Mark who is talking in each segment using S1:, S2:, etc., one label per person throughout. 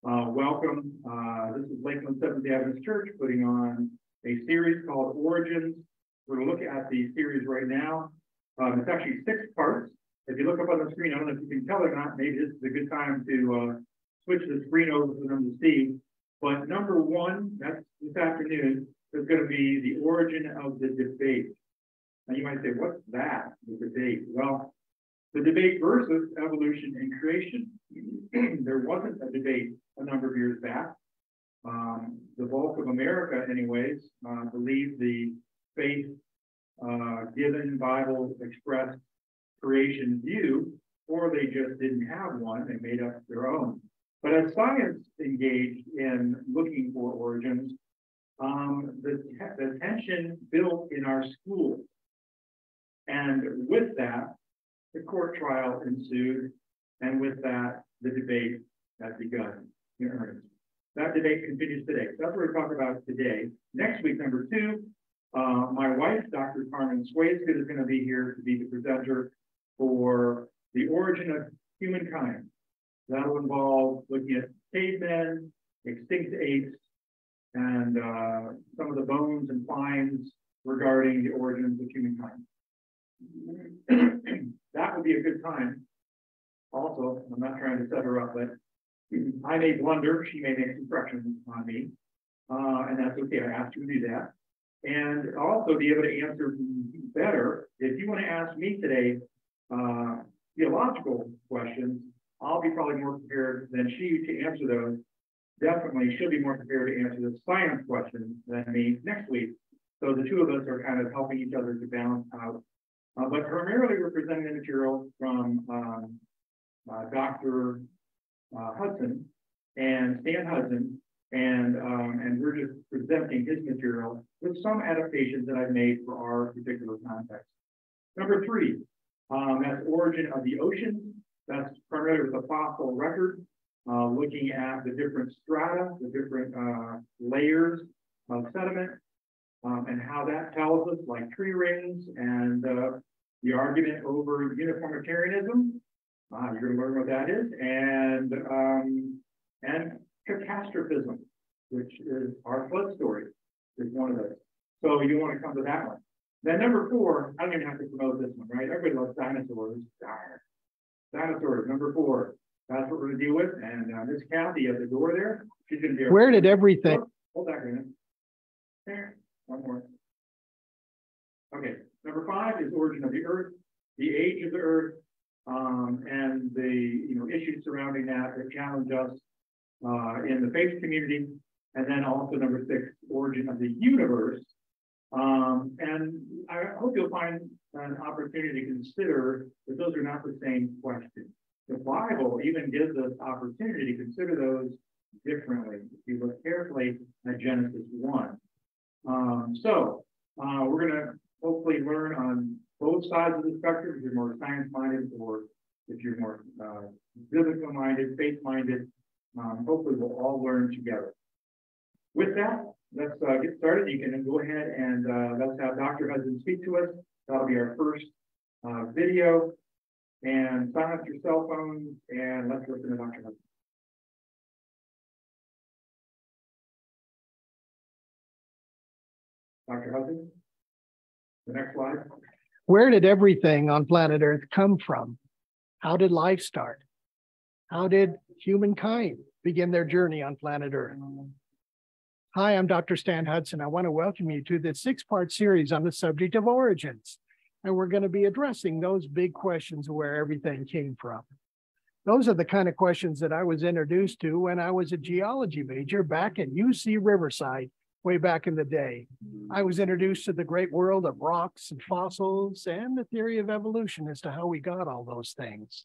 S1: Welcome. This is Lakeland Seventh-day Adventist Church putting on a series called Origins. We're going to look at the series right now. It's actually 6 parts. If you look up on the screen, I don't know if you can tell it or not, maybe this is a good time to switch the screen over for them to see. But number 1, that's this afternoon, is going to be the origin of the debate. Now you might say, what's that, the debate? Well, the debate versus evolution and creation. There wasn't a debate a number of years back. The bulk of America, anyways, believed the faith given Bible expressed creation view, or they just didn't have one, they made up their own. But as science engaged in looking for origins, the tension built in our schools. And with that, the court trial ensued, and with that, the debate has begun in earnest. That debate continues today. So that's what we're talking about today. Next week, number 2, my wife, Dr. Pastor Swaisgood, is going to be here to be the presenter for the origin of humankind. That'll involve looking at cavemen, extinct apes, and some of the bones and finds regarding the origins of humankind. That would be a good time. Also, I'm not trying to set her up, but I may blunder. She may make some corrections on me, and that's okay. I asked her to do that. And also be able to answer better. If you want to ask me today theological questions, I'll be probably more prepared than she to answer those. Definitely, she'll be more prepared to answer the science questions than me next week. So the two of us are kind of helping each other to balance out. But primarily, we're presenting the material from Dr. Hudson and Stan Hudson, and we're just presenting his material with some adaptations that I've made for our particular context. Number 3, that's origin of the ocean. That's primarily with the fossil record, looking at the different strata, the different layers of sediment, and how that tells us, like tree rings and the argument over uniformitarianism. You're going to learn what that is, and catastrophism, which is our flood story, is one of those. So you want to come to that one. Then number 4, I don't even have to promote this one, right? Everybody loves dinosaurs. Dinosaurs, number 4. That's what we're going to deal with. And Miss Kathy at the door there, she's going to be.
S2: Where did everything?
S1: Hold that a minute. There, one more. Okay, number 5 is origin of the earth, the age of the earth, and the issues surrounding that challenge us in the faith community. And then also number 6, origin of the universe. And I hope you'll find an opportunity to consider that those are not the same questions. The Bible even gives us opportunity to consider those differently. If you look carefully at Genesis 1. We're going to hopefully learn on both sides of the spectrum. If you're more science-minded, or if you're more biblical-minded, faith-minded, hopefully we'll all learn together. With that, let's get started. You can go ahead and let's have Dr. Hudson speak to us. That'll be our first video. And silence your cell phones, and let's listen to Dr. Hudson. Dr. Hudson, the next slide.
S2: Where did everything on planet Earth come from? How did life start? How did humankind begin their journey on planet Earth? Hi, I'm Dr. Stan Hudson. I want to welcome you to this 6-part series on the subject of origins. And we're going to be addressing those big questions of where everything came from. Those are the kind of questions that I was introduced to when I was a geology major back at UC Riverside, way back in the day. I was introduced to the great world of rocks and fossils and the theory of evolution as to how we got all those things.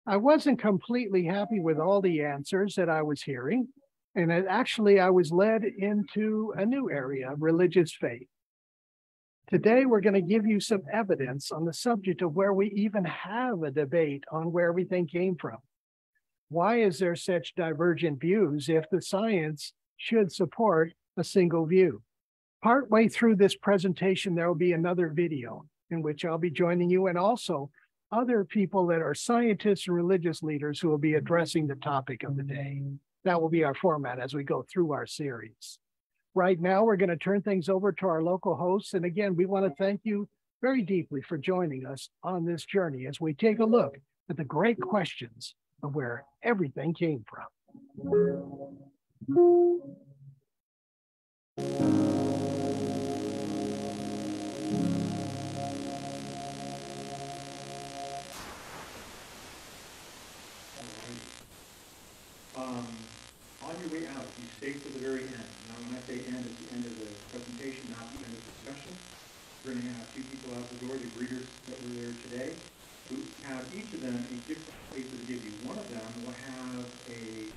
S2: I wasn't completely happy with all the answers that I was hearing. And actually, I was led into a new area, religious faith. Today, we're going to give you some evidence on the subject of where we even have a debate on where everything came from. Why is there such divergent views if the science should support a single view? Partway through this presentation, there will be another video in which I'll be joining you, and also other people that are scientists and religious leaders who will be addressing the topic of the day. That will be our format as we go through our series. Right now, we're going to turn things over to our local hosts. And again, we want to thank you very deeply for joining us on this journey as we take a look at the great questions of where everything came from.
S1: On your way out, you stay to the very end. Now, when I say end, it's the end of the presentation, not the end of the discussion. We're going to have two people out the door, the greeters that were there today, who have each of them a different place to give you. One of them will have a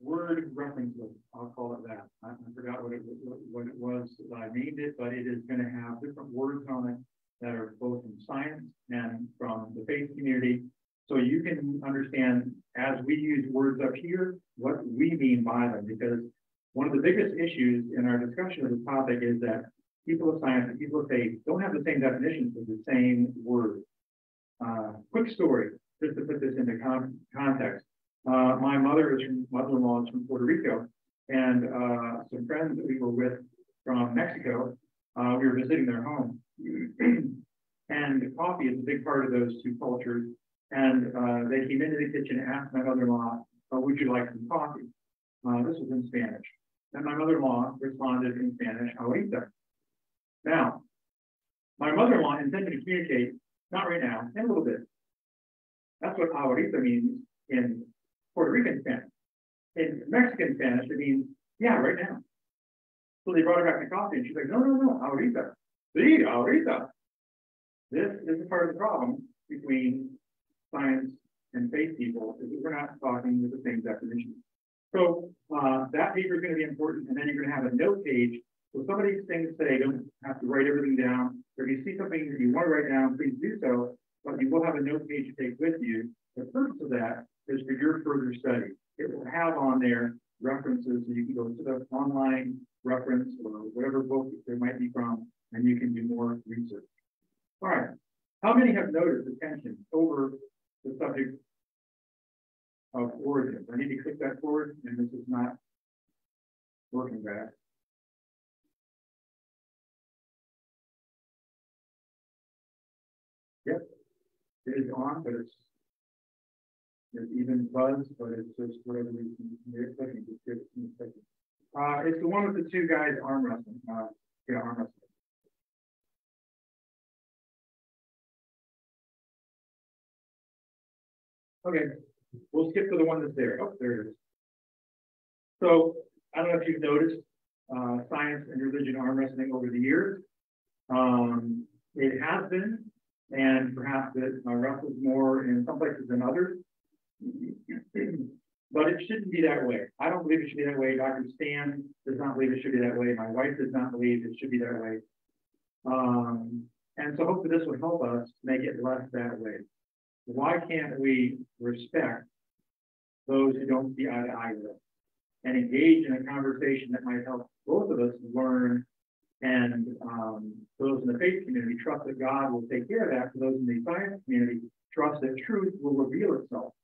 S1: word reference list. I'll call it that. I forgot what it was that I named it, but it is going to have different words on it that are both from science and from the faith community. So you can understand, as we use words up here, what we mean by them, because one of the biggest issues in our discussion of the topic is that people of science and people of faith don't have the same definitions of the same word. Quick story, just to put this into context. My mother-in-law is from Puerto Rico, and some friends that we were with from Mexico, we were visiting their home. And coffee is a big part of those two cultures. And they came into the kitchen and asked my mother-in-law, would you like some coffee? This was in Spanish. And my mother-in-law responded in Spanish, ahorita. Now, my mother-in-law intended to communicate, not right now, in a little bit. That's what ahorita means in Puerto Rican Spanish. In Mexican Spanish, it means, yeah, right now. So they brought her back to coffee, and she's like, no, ahorita. Sí, ahorita. This is a part of the problem between science and faith people, is that we're not talking with the same definition. So that paper is going to be important, and then you're going to have a note page. So some of these things say, don't have to write everything down. Or if you see something that you want to write down, please do so, but you will have a note page to take with you. The purpose of that is for your further study. It will have on there references, so you can go to the online reference or whatever book there might be from, and you can do more research. All right. How many have noticed the tension over the subject of origins? I need to click that forward, and this is not working bad. Yep, it is on, but it's even buzz, but it's just whatever you're clicking. It's the one with the two guys arm wrestling. Arm wrestling. Okay, we'll skip to the one that's there. Oh, there it is. So I don't know if you've noticed science and religion arm wrestling over the years. It has been, and perhaps it wrestles more in some places than others. But it shouldn't be that way. I don't believe it should be that way. Dr. Stan does not believe it should be that way. My wife does not believe it should be that way. And so hopefully this will help us make it less that way. Why can't we respect those who don't see eye to eye with us and engage in a conversation that might help both of us learn, and those in the faith community trust that God will take care of that. For those in the science community, trust that truth will reveal itself.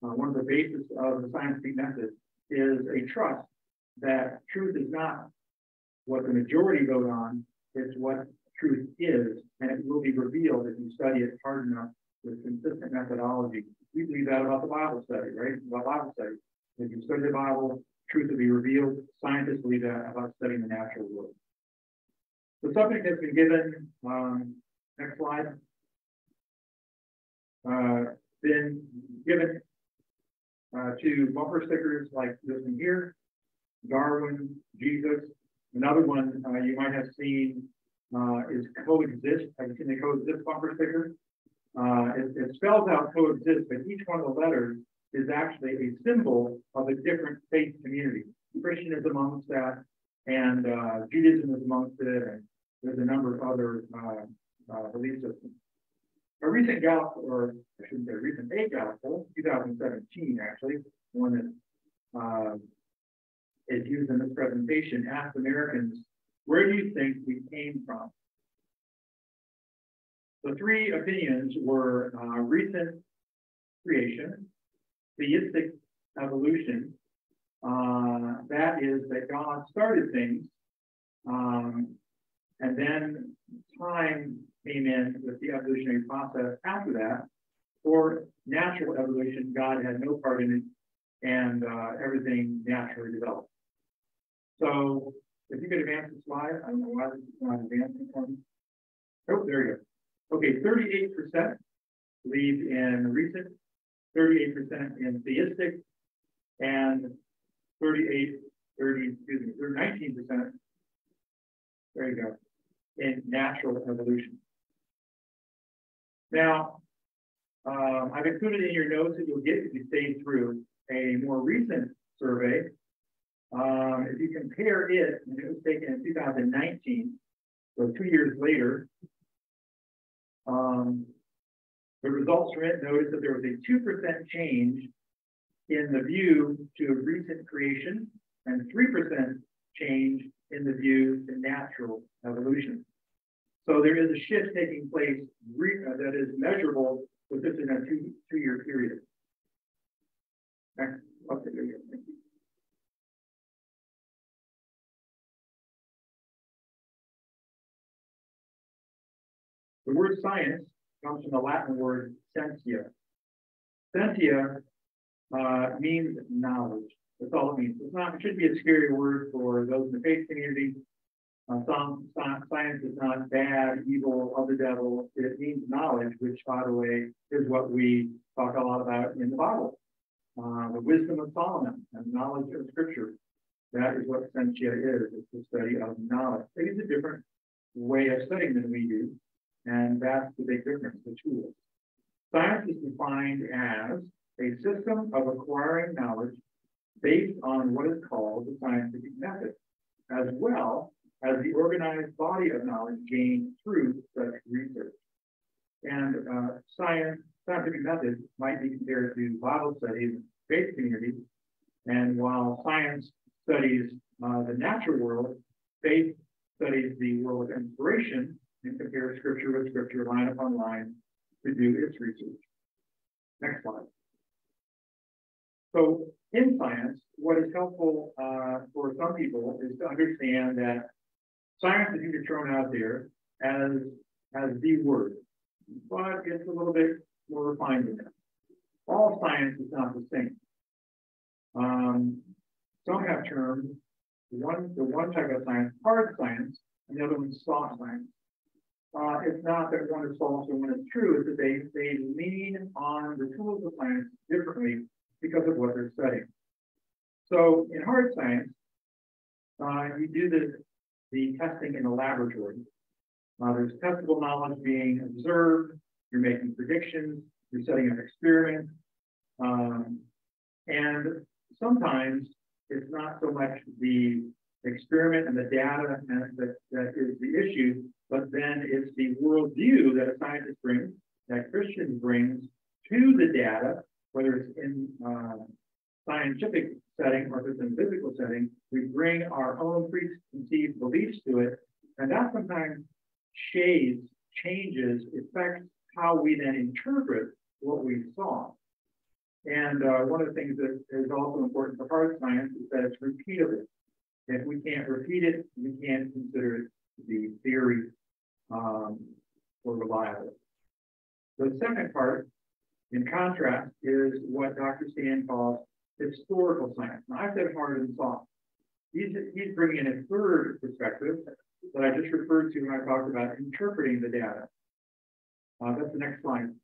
S1: One of the bases of the scientific method is a trust that truth is not what the majority vote on, it's what truth is, and it will be revealed if you study it hard enough with consistent methodology. We believe that about the Bible study, right? About Bible study. If you study the Bible, truth will be revealed. Scientists believe that about studying the natural world. The subject has been given, next slide, been given to bumper stickers like this one here, Darwin, Jesus. Another one you might have seen is coexist. Have you seen the coexist bumper sticker? It spells out coexist, but each one of the letters is actually a symbol of a different faith community. Christian is amongst that, and Judaism is amongst it, and there's a number of other belief systems. A recent Gallup, or I shouldn't say recent, a Gallup poll, 2017 actually, one that is used in this presentation, asked Americans, where do you think we came from? The three opinions were recent creation, theistic evolution, that is that God started things, and then time came in with the evolutionary process after that, or natural evolution, God had no part in it, and everything naturally developed. So if you could advance the slide, I don't know why this is not advancing for me. Oh, there you go. Okay, 38% believe in recent, 38% in theistic, and 19%, there you go, in natural evolution. Now, I've included in your notes that you'll get if you stay through a more recent survey. If you compare it, and it was taken in 2019, so 2 years later, the results from it noticed that there was a 2% change in the view to recent creation and 3% change in the view to natural evolution. So there is a shift taking place that is measurable within a two-year period. Next, okay, there you go. Thank you. The word science comes from the Latin word scientia. Scientia means knowledge. That's all it means. It shouldn't be a scary word for those in the faith community. Science is not bad, evil, of the devil. It means knowledge, which, by the way, is what we talk a lot about in the Bible. The wisdom of Solomon and knowledge of Scripture. That is what scientia is. It's the study of knowledge. They use a different way of studying than we do, and that's the big difference, the tools. Science is defined as a system of acquiring knowledge based on what is called the scientific method, as well as the organized body of knowledge gained through such research. And scientific method might be compared to Bible studies and faith communities. And while science studies the natural world, faith studies the world of inspiration and compares Scripture with Scripture, line upon line, to do its research. Next slide. So in science, what is helpful for some people is to understand that science is usually thrown out there as the word, but it's a little bit more refined than that. All science is not the same. Some have termed the one type of science hard science, and the other one soft science. It's not that one is false and one is true, it's that they lean on the tools of science differently because of what they're studying. So in hard science, you do the testing in the laboratory. There's testable knowledge being observed, you're making predictions, you're setting up experiments, and sometimes it's not so much the experiment and the data that is the issue, but then it's the worldview that a scientist brings, that Christian brings to the data, whether it's in scientific setting or if it's in physical setting. We bring our own preconceived beliefs to it, and that sometimes changes, affects how we then interpret what we saw. And one of the things that is also important for hard science is that it's repeatable. If we can't repeat it, we can't consider it the theory or reliable. The second part, in contrast, is what Dr. Stan calls historical science. Now, I said hard and soft. He's bringing in a third perspective that I just referred to when I talked about interpreting the data. That's the next slide.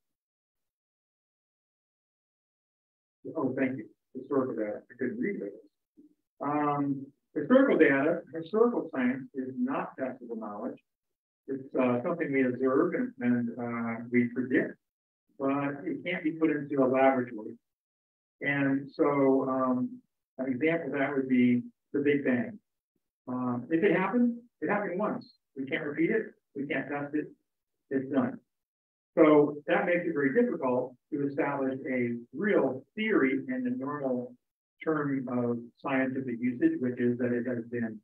S1: Oh, thank you. Historical data. I couldn't read those. Historical science is not testable knowledge. It's something we observe and we predict, but it can't be put into a laboratory. And so an example of that would be the Big Bang. If it happened once. We can't repeat it. We can't test it. It's done. So that makes it very difficult to establish a real theory in the normal term of scientific usage, which is that it has been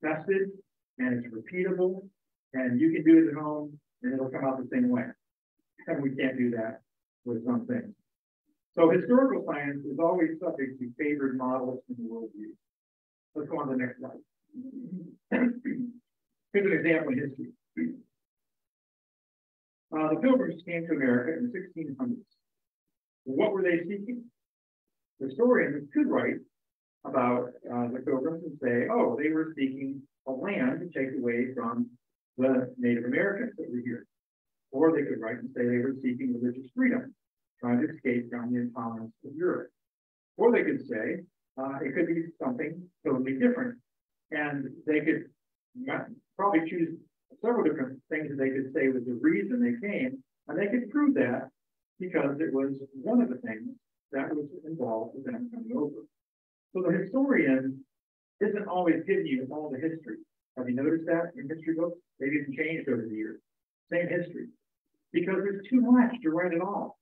S1: tested and it's repeatable and you can do it at home and it'll come out the same way. And we can't do that with some things. So historical science is always subject to favored models in the worldview. Let's go on to the next slide. Here's an example in history. The Pilgrims came to America in the 1600s. What were they seeking? Historians could write about the Pilgrims and say, oh, they were seeking a land to take away from the Native Americans that were here. Or they could write and say they were seeking religious freedom, trying to escape from the intolerance of Europe. Or they could say it could be something totally different. And they could probably choose several different things that they could say was the reason they came. And they could prove that because it was one of the things that was involved with them coming over. So the historian isn't always giving you all the history. Have you noticed that in history books? Maybe it's changed over the years. Same history. Because there's too much to write it all.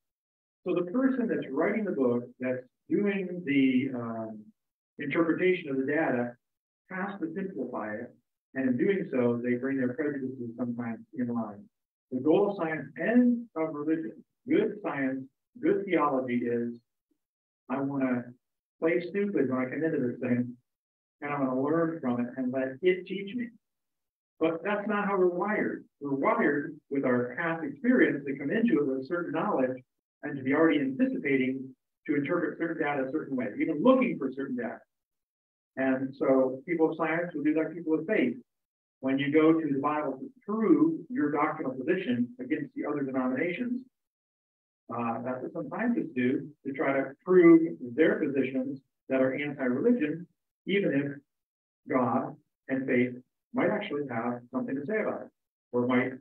S1: So the person that's writing the book, that's doing the interpretation of the data, has to simplify it. And in doing so, they bring their prejudices sometimes in line. The goal of science and of religion, good science, good theology is, I want to play stupid when I come into this thing, and I'm going to learn from it and let it teach me. But that's not how we're wired. We're wired with our past experience to come into it with certain knowledge and to be already anticipating to interpret certain data a certain way, even looking for certain data. And so people of science will do like people of faith. When you go to the Bible to prove your doctrinal position against the other denominations, that's what some scientists do to try to prove their positions that are anti-religion, even if God and faith might actually have something to say about it, or might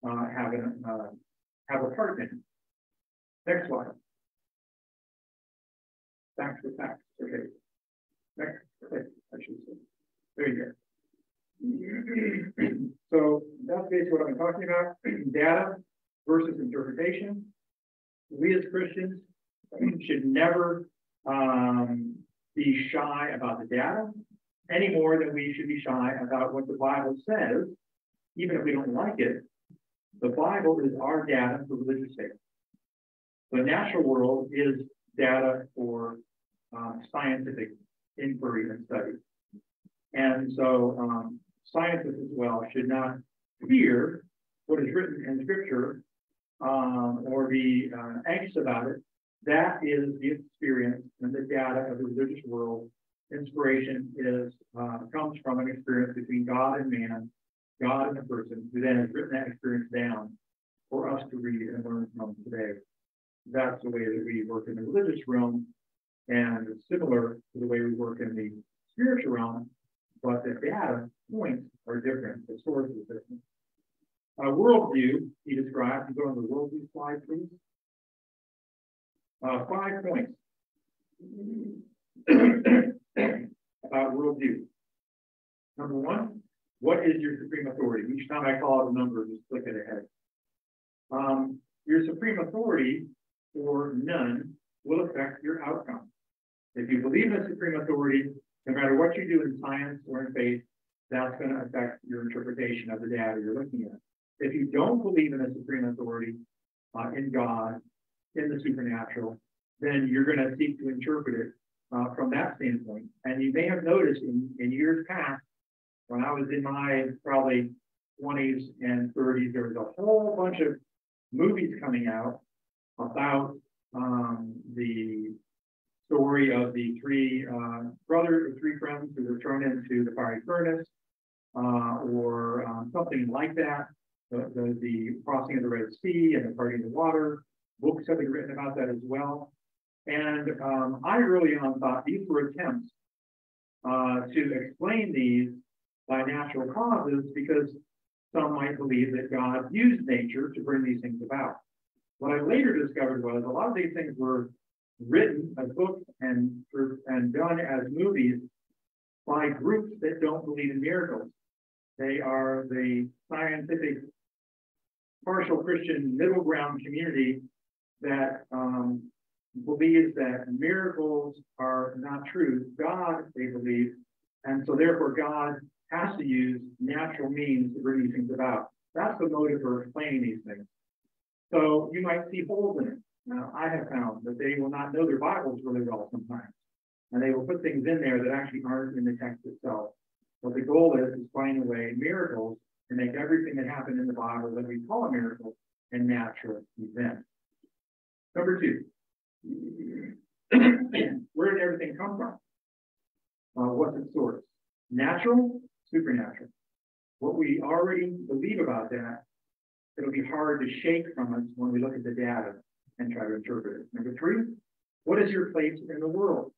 S1: have a part in it. Next slide. Facts for facts. Okay. Next. Okay. I should say. There you go. So that's basically what I'm talking about. Data versus interpretation. We as Christians should never be shy about the data any more than we should be shy about what the Bible says, even if we don't like it. The Bible is our data for religious faith. The natural world is data for scientific inquiry and study. And so scientists as well should not fear what is written in Scripture or be anxious about it. That is the experience and the data of the religious world. Inspiration comes from an experience between God and man, God and a person, who then has written that experience down for us to read and learn from today. That's the way that we work in the religious realm, and it's similar to the way we work in the spiritual realm, but the data points are different, the source is different. Worldview, he described. Go on the worldview slide, please. 5 points about worldview. Number 1, what is your supreme authority? Each time I call out a number, just click it ahead. Your supreme authority, or none, will affect your outcome. If you believe in a supreme authority, no matter what you do in science or in faith, that's going to affect your interpretation of the data you're looking at. If you don't believe in a supreme authority, in God, in the supernatural, then you're going to seek to interpret it from that standpoint. And you may have noticed in years past, when I was in my probably 20s and 30s, there was a whole bunch of movies coming out about the story of the 3 friends who were thrown into the fiery furnace, or something like that. The crossing of the Red Sea and the parting of the water. Books have been written about that as well. And I early on thought these were attempts to explain these by natural causes, because some might believe that God used nature to bring these things about. What I later discovered was a lot of these things were written as books and done as movies by groups that don't believe in miracles. They are the scientific, partial Christian middle ground community that believes that miracles are not true. God, they believe, and so therefore God has to use natural means to bring these things about. That's the motive for explaining these things. So you might see holes in it. Now, I have found that they will not know their Bibles really well sometimes. And they will put things in there that actually aren't in the text itself. What the goal is find a way, miracles, to make everything that happened in the Bible that we call a miracle a natural event. Number two, where did everything come from? What's its source? Natural, supernatural. What we already believe about that, it'll be hard to shake from us when we look at the data and try to interpret it. Number three, what is your place in the world?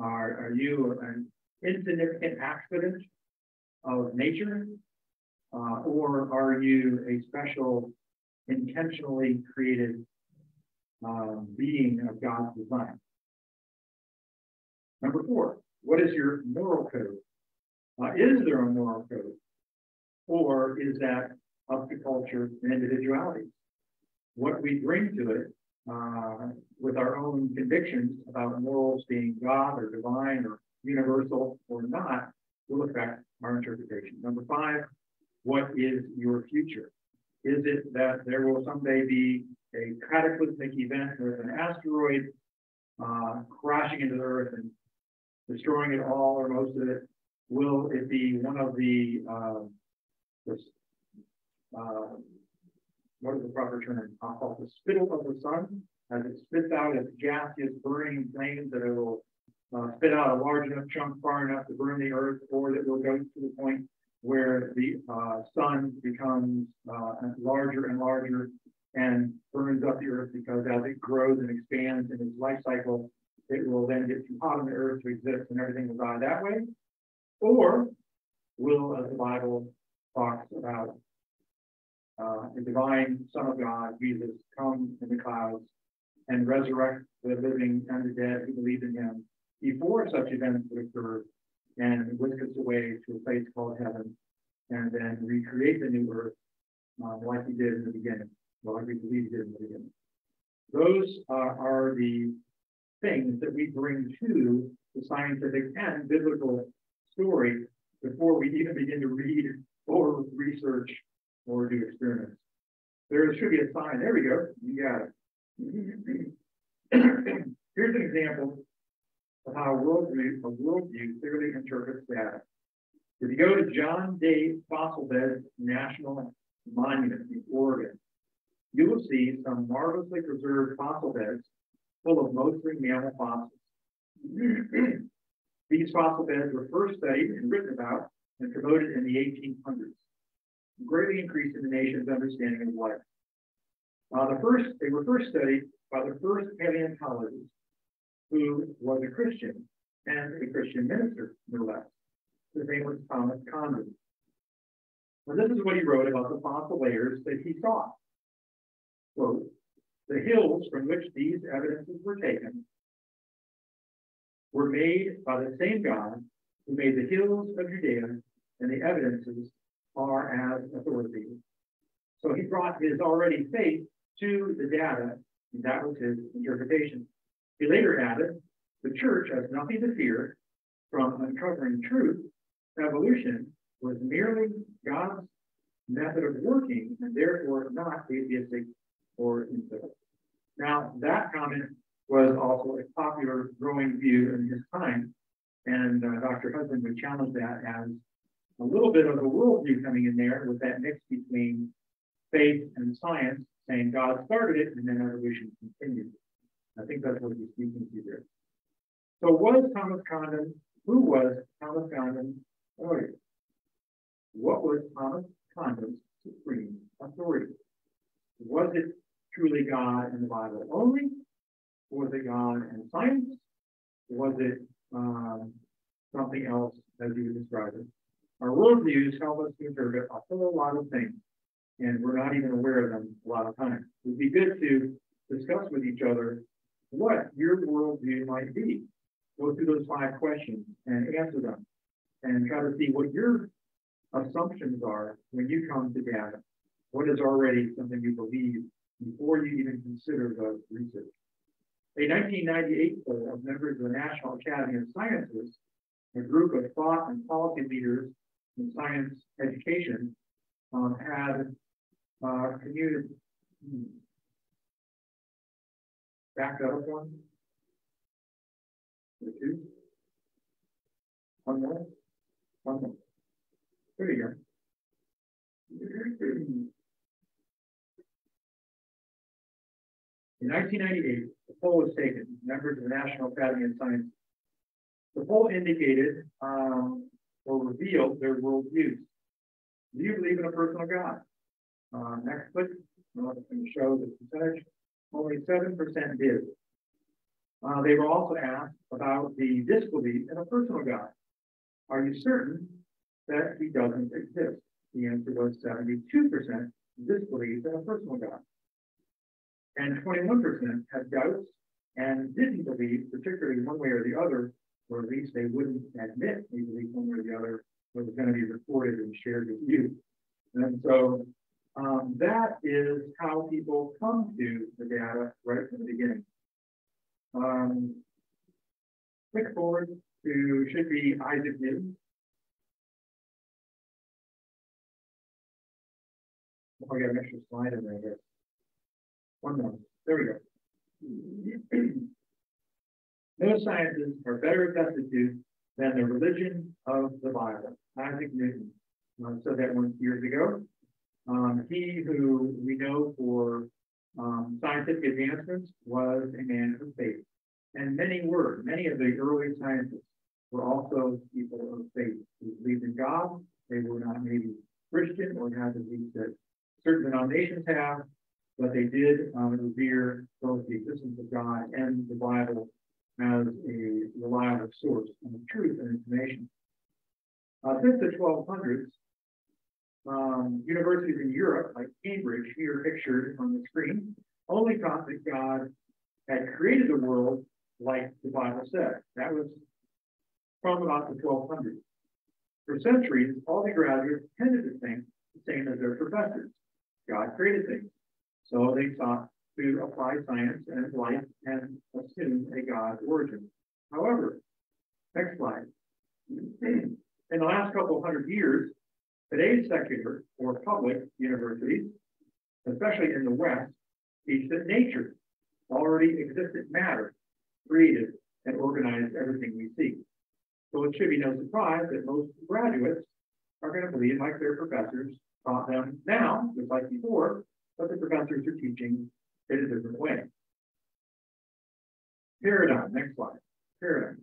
S1: Are you an insignificant accident of nature? Or are you a special, intentionally created being of God's design? Number four, what is your moral code? Is there a moral code? Or is that up to culture and individuality? What we bring to it with our own convictions about morals being God or divine or universal or not will affect our interpretation. Number five, what is your future? Is it that there will someday be a cataclysmic event with an asteroid crashing into the Earth and destroying it all or most of it? Will it be one of the what is the proper term? I'll call it the spittle of the sun, as it spits out its gaseous burning flames that it will spit out a large enough chunk far enough to burn the earth, or that will go to the point where the sun becomes larger and larger and burns up the earth, because as it grows and expands in its life cycle, it will then get too hot on the earth to exist and everything will die that way? Or will, as the Bible talks about, the divine Son of God, Jesus, come in the clouds and resurrect the living and the dead who believe in him before such events would occur, and whisk us away to a place called heaven, and then recreate the new earth like he did in the beginning, well, like we believe he did in the beginning. Those are the things that we bring to the scientific and biblical story before we even begin to read or research or do experiments. There should be a sign. There we go. You got it. Here's an example of how a worldview clearly interprets data. If you go to John Day Fossil Beds National Monument in Oregon, you will see some marvelously preserved fossil beds full of mostly mammal fossils. These fossil beds were first studied and written about and promoted in the 1800s, greatly increasing the nation's understanding of life. They were first studied by the first paleontologist, who was a Christian and a Christian minister, no less. His name was Thomas Condon. And this is what he wrote about the fossil layers that he saw. Quote, "The hills from which these evidences were taken were made by the same God who made the hills of Judea, and the evidences are as authoritative." So he brought his already faith to the data, and that was his interpretation. He later added, "The church has nothing to fear from uncovering truth. Evolution was merely God's method of working, and therefore not atheistic or infidel." Now, that comment was also a popular growing view in his time, and Dr. Hudson would challenge that as a little bit of a worldview coming in there with that mix between faith and science, saying God started it and then evolution continued. I think that's what he's speaking to there. So who was Thomas Condon's authority? What was Thomas Condon's supreme authority? Was it truly God and the Bible only? Was it God and science? Was it something else as you would describe it? Our worldviews help us to interpret a whole lot of things, and we're not even aware of them a lot of times. It would be good to discuss with each other what your worldview might be. Go through those 5 questions and answer them, and try to see what your assumptions are when you come to data. What is already something you believe before you even consider the research? A 1998 poll of members of the National Academy of Sciences, a group of thought and policy leaders in science education, had can you back that up one? Two? One more? One more. There you go. In 1998, the poll was taken, members of the National Academy of Science. The poll indicated or revealed their worldviews. Do you believe in a personal God? Next click. I'm going to show the percentage. Only 7% did. They were also asked about the disbelief in a personal God. Are you certain that he doesn't exist? The answer was 72% disbelieved in a personal God. And 21% had doubts and didn't believe, particularly one way or the other, or at least they wouldn't admit they believed one way or the other, was going to be recorded and shared with you. And so that is how people come to the data right from the beginning. Click forward to, should be Isaac Newton. Oh, I got an extra slide in there, I guess. One more. There we go. No sciences are better attested to than the religion of the Bible. Isaac Newton said that once years ago. He who we know for scientific advancements was a man of faith. And many of the early scientists were also people of faith who believed in God. They were not maybe Christian or had the belief that certain denominations have, but they did revere both the existence of God and the Bible as a reliable source of truth and information. Since the 1200s, universities in Europe, like Cambridge, here pictured on the screen, only taught that God had created the world like the Bible said. That was from about the 1200s. For centuries, all the graduates tended to think the same as their professors. God created things. So they sought to apply science and life and assume a God origin. However, next slide. In the last couple of hundred years, today's secular or public universities, especially in the West, teach that nature already existed matter, created and organized everything we see. So it should be no surprise that most graduates are going to believe like their professors taught them now, just like before, but the professors are teaching it a different way. Paradigm, next slide. Paradigm.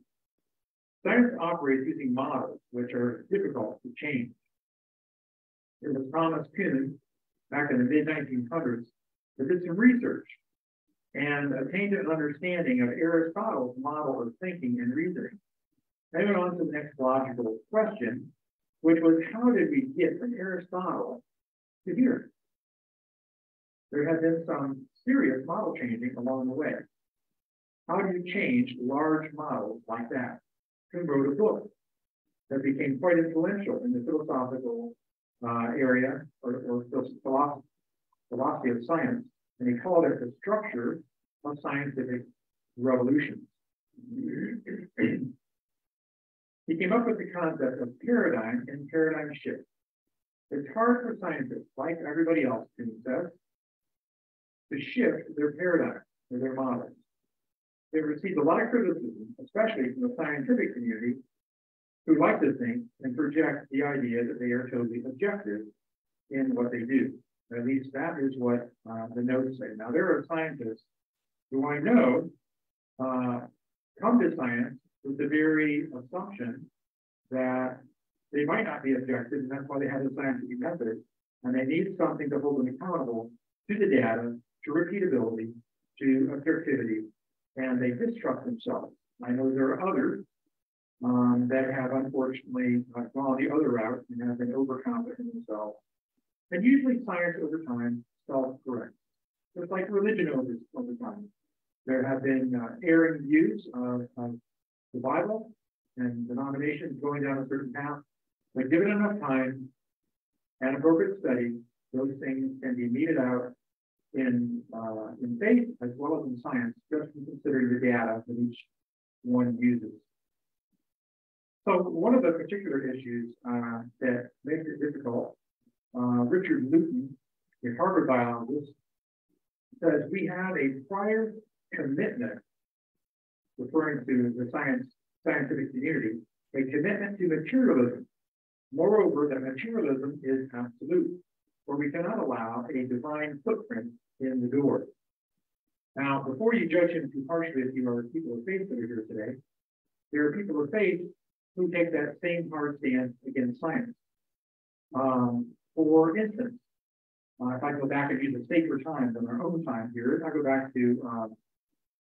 S1: Science operates using models which are difficult to change. It was Thomas Kuhn, back in the mid-1900s, that did some research and attained an understanding of Aristotle's model of thinking and reasoning. Then went on to the next logical question, which was, how did we get from Aristotle to here? There had been some serious model changing along the way. How do you change large models like that? Kuhn wrote a book that became quite influential in the philosophical area or philosophy of science, and he called it the structure of scientific revolutions. He came up with the concept of paradigm and paradigm shift. It's hard for scientists, like everybody else, Kuhn says, to shift their paradigm or their models. They've received a lot of criticism, especially from the scientific community, who like to think and project the idea that they are totally objective in what they do. At least that is what the notes say. Now, there are scientists who I know come to science with the very assumption that they might not be objective, and that's why they have the scientific method, and they need something to hold them accountable to the data, to repeatability, to objectivity, and they distrust themselves. I know there are others that have unfortunately gone the other route and have been overconfident in themselves. And usually science over time self-corrects. It's like religion over time. There have been erring views of the Bible and denominations going down a certain path, but given enough time and appropriate study, those things can be meted out in faith as well as in science, just in considering the data that each one uses. So one of the particular issues that makes it difficult Richard Newton, a Harvard biologist, says we have a prior commitment, referring to the scientific community, a commitment to materialism. Moreover, that materialism is absolute, for we cannot allow a divine footprint in the door. Now, before you judge him too harshly, if you are people of faith that are here today, there are people of faith who take that same hard stance against science. For instance, if I go back and use a sacred time in our own time here, if I go back to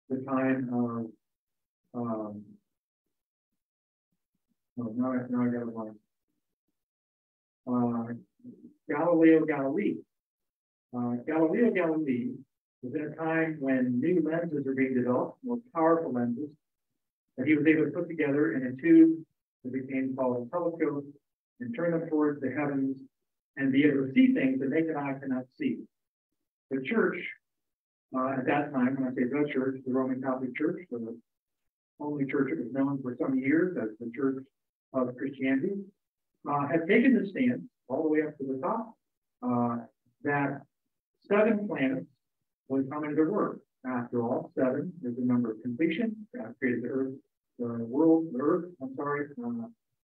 S1: the time of, now I got it wrong. Galileo Galilei. Galileo Galilei was in a time when new lenses were being developed, more powerful lenses, that he was able to put together in a tube that became called a telescope and turn them towards the heavens and be able to see things that naked eye cannot see. The church, at that time, when I say the church, the Roman Catholic Church, the only church that was known for some years as the Church of Christianity, had taken the stance all the way up to the top that 7 planets would come into work. After all, 7 is the number of completion. God created the earth,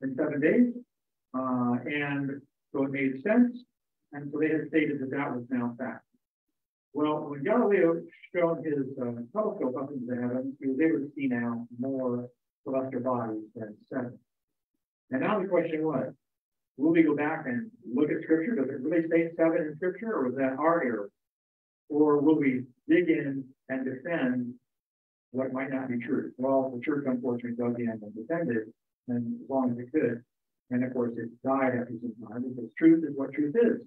S1: in 7 days. And so it made sense. And so they had stated that that was now fact. Well, when Galileo shone his telescope up into the heavens, he was able to see now more celestial bodies than 7. And now the question was, will we go back and look at Scripture? Does it really say 7 in Scripture, or was that our error? Or will we dig in and defend what might not be true? Well, the church unfortunately dug in and defended and as long as it could. And of course, it died after some time because truth is what truth is.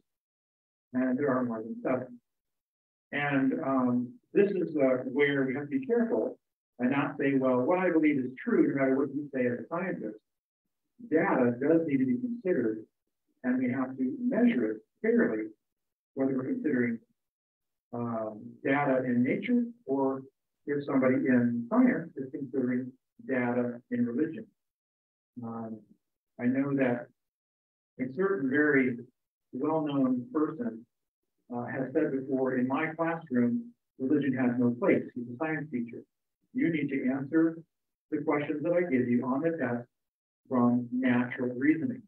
S1: And there are more than 7. And this is where we have to be careful and not say, well, what I believe is true, no matter what you say as a scientist. Data does need to be considered, and we have to measure it fairly, whether we're considering data in nature or if somebody in science is considering data in religion. I know that a certain very well-known person has said before, in my classroom, religion has no place. He's a science teacher. You need to answer the questions that I give you on the test from natural reasoning.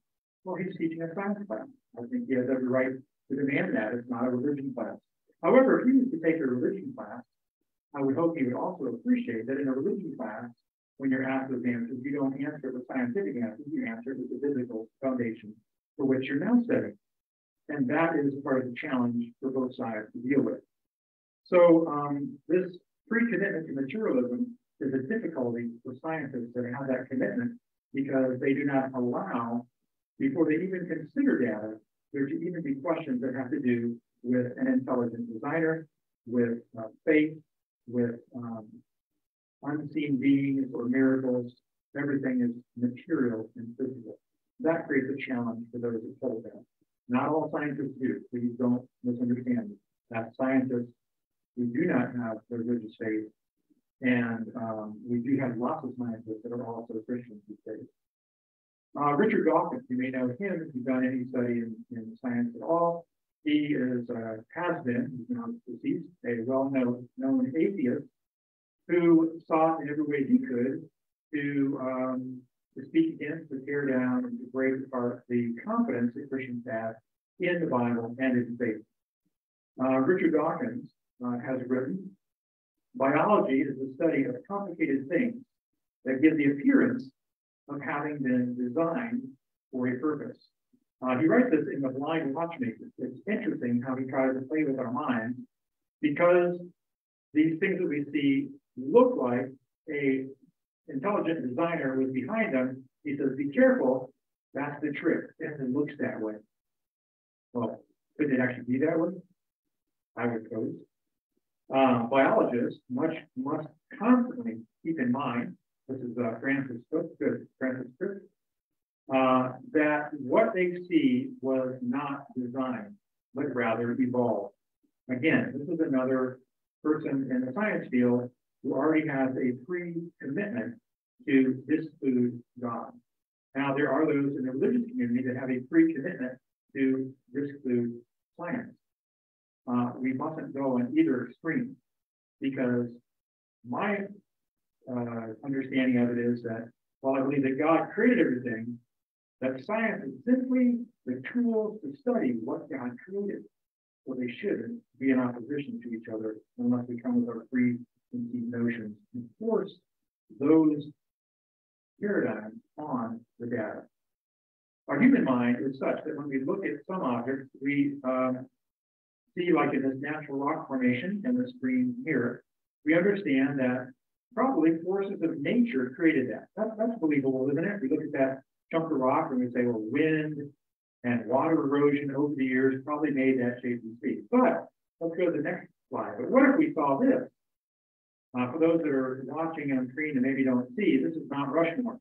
S1: Well, he's teaching a science class. I think he has every right to demand that. It's not a religion class. However, if he was to take a religion class, I would hope he would also appreciate that in a religion class, when you're asked those answers, you don't answer it with scientific answers, you answer it with the physical foundation for which you're now studying. And that is part of the challenge for both sides to deal with. So this pre-commitment to materialism is a difficulty for scientists that have that commitment because they do not allow, before they even consider data, there to even be questions that have to do with an intelligent designer, with faith, with unseen beings or miracles. Everything is material and physical. That creates a challenge for those who hold that. Not all scientists do. Please don't misunderstand me. That scientists who do not have the religious faith, and we do have lots of scientists that are also Christians these days. Richard Dawkins, you may know him if you've done any study in science at all. He has been, he's now deceased, a well-known atheist who sought in every way he could to speak against, to tear down, and to break apart the confidence that Christians have in the Bible and in faith. Richard Dawkins has written, biology is the study of complicated things that give the appearance of having been designed for a purpose. He writes this in The Blind Watchmaker. It's interesting how he tries to play with our minds because these things that we see look like a intelligent designer was behind them. He says, be careful, that's the trick. It looks that way. Well, could it actually be that way? I would suppose. Biologists must constantly keep in mind, this is Francis Cook, that what they see was not designed, but rather evolved. Again, this is another person in the science field who already has a pre-commitment to disprove God. Now, there are those in the religious community that have a pre-commitment to disclude science. We mustn't go on either extreme, because my understanding of it is that while I believe that God created everything, that science is simply the tools to study what God created. So they shouldn't be in opposition to each other unless we come with our preconceived notions and force those paradigms on the data. Our human mind is such that when we look at some objects, we see, like in this natural rock formation in the screen here, we understand that probably forces of nature created that. That's believable, isn't it? We look at that chunk of rock and we say, well, wind and water erosion over the years probably made that shape we see. But let's go to the next slide. But what if we saw this? For those that are watching on screen and maybe don't see, this is Mount Rushmore.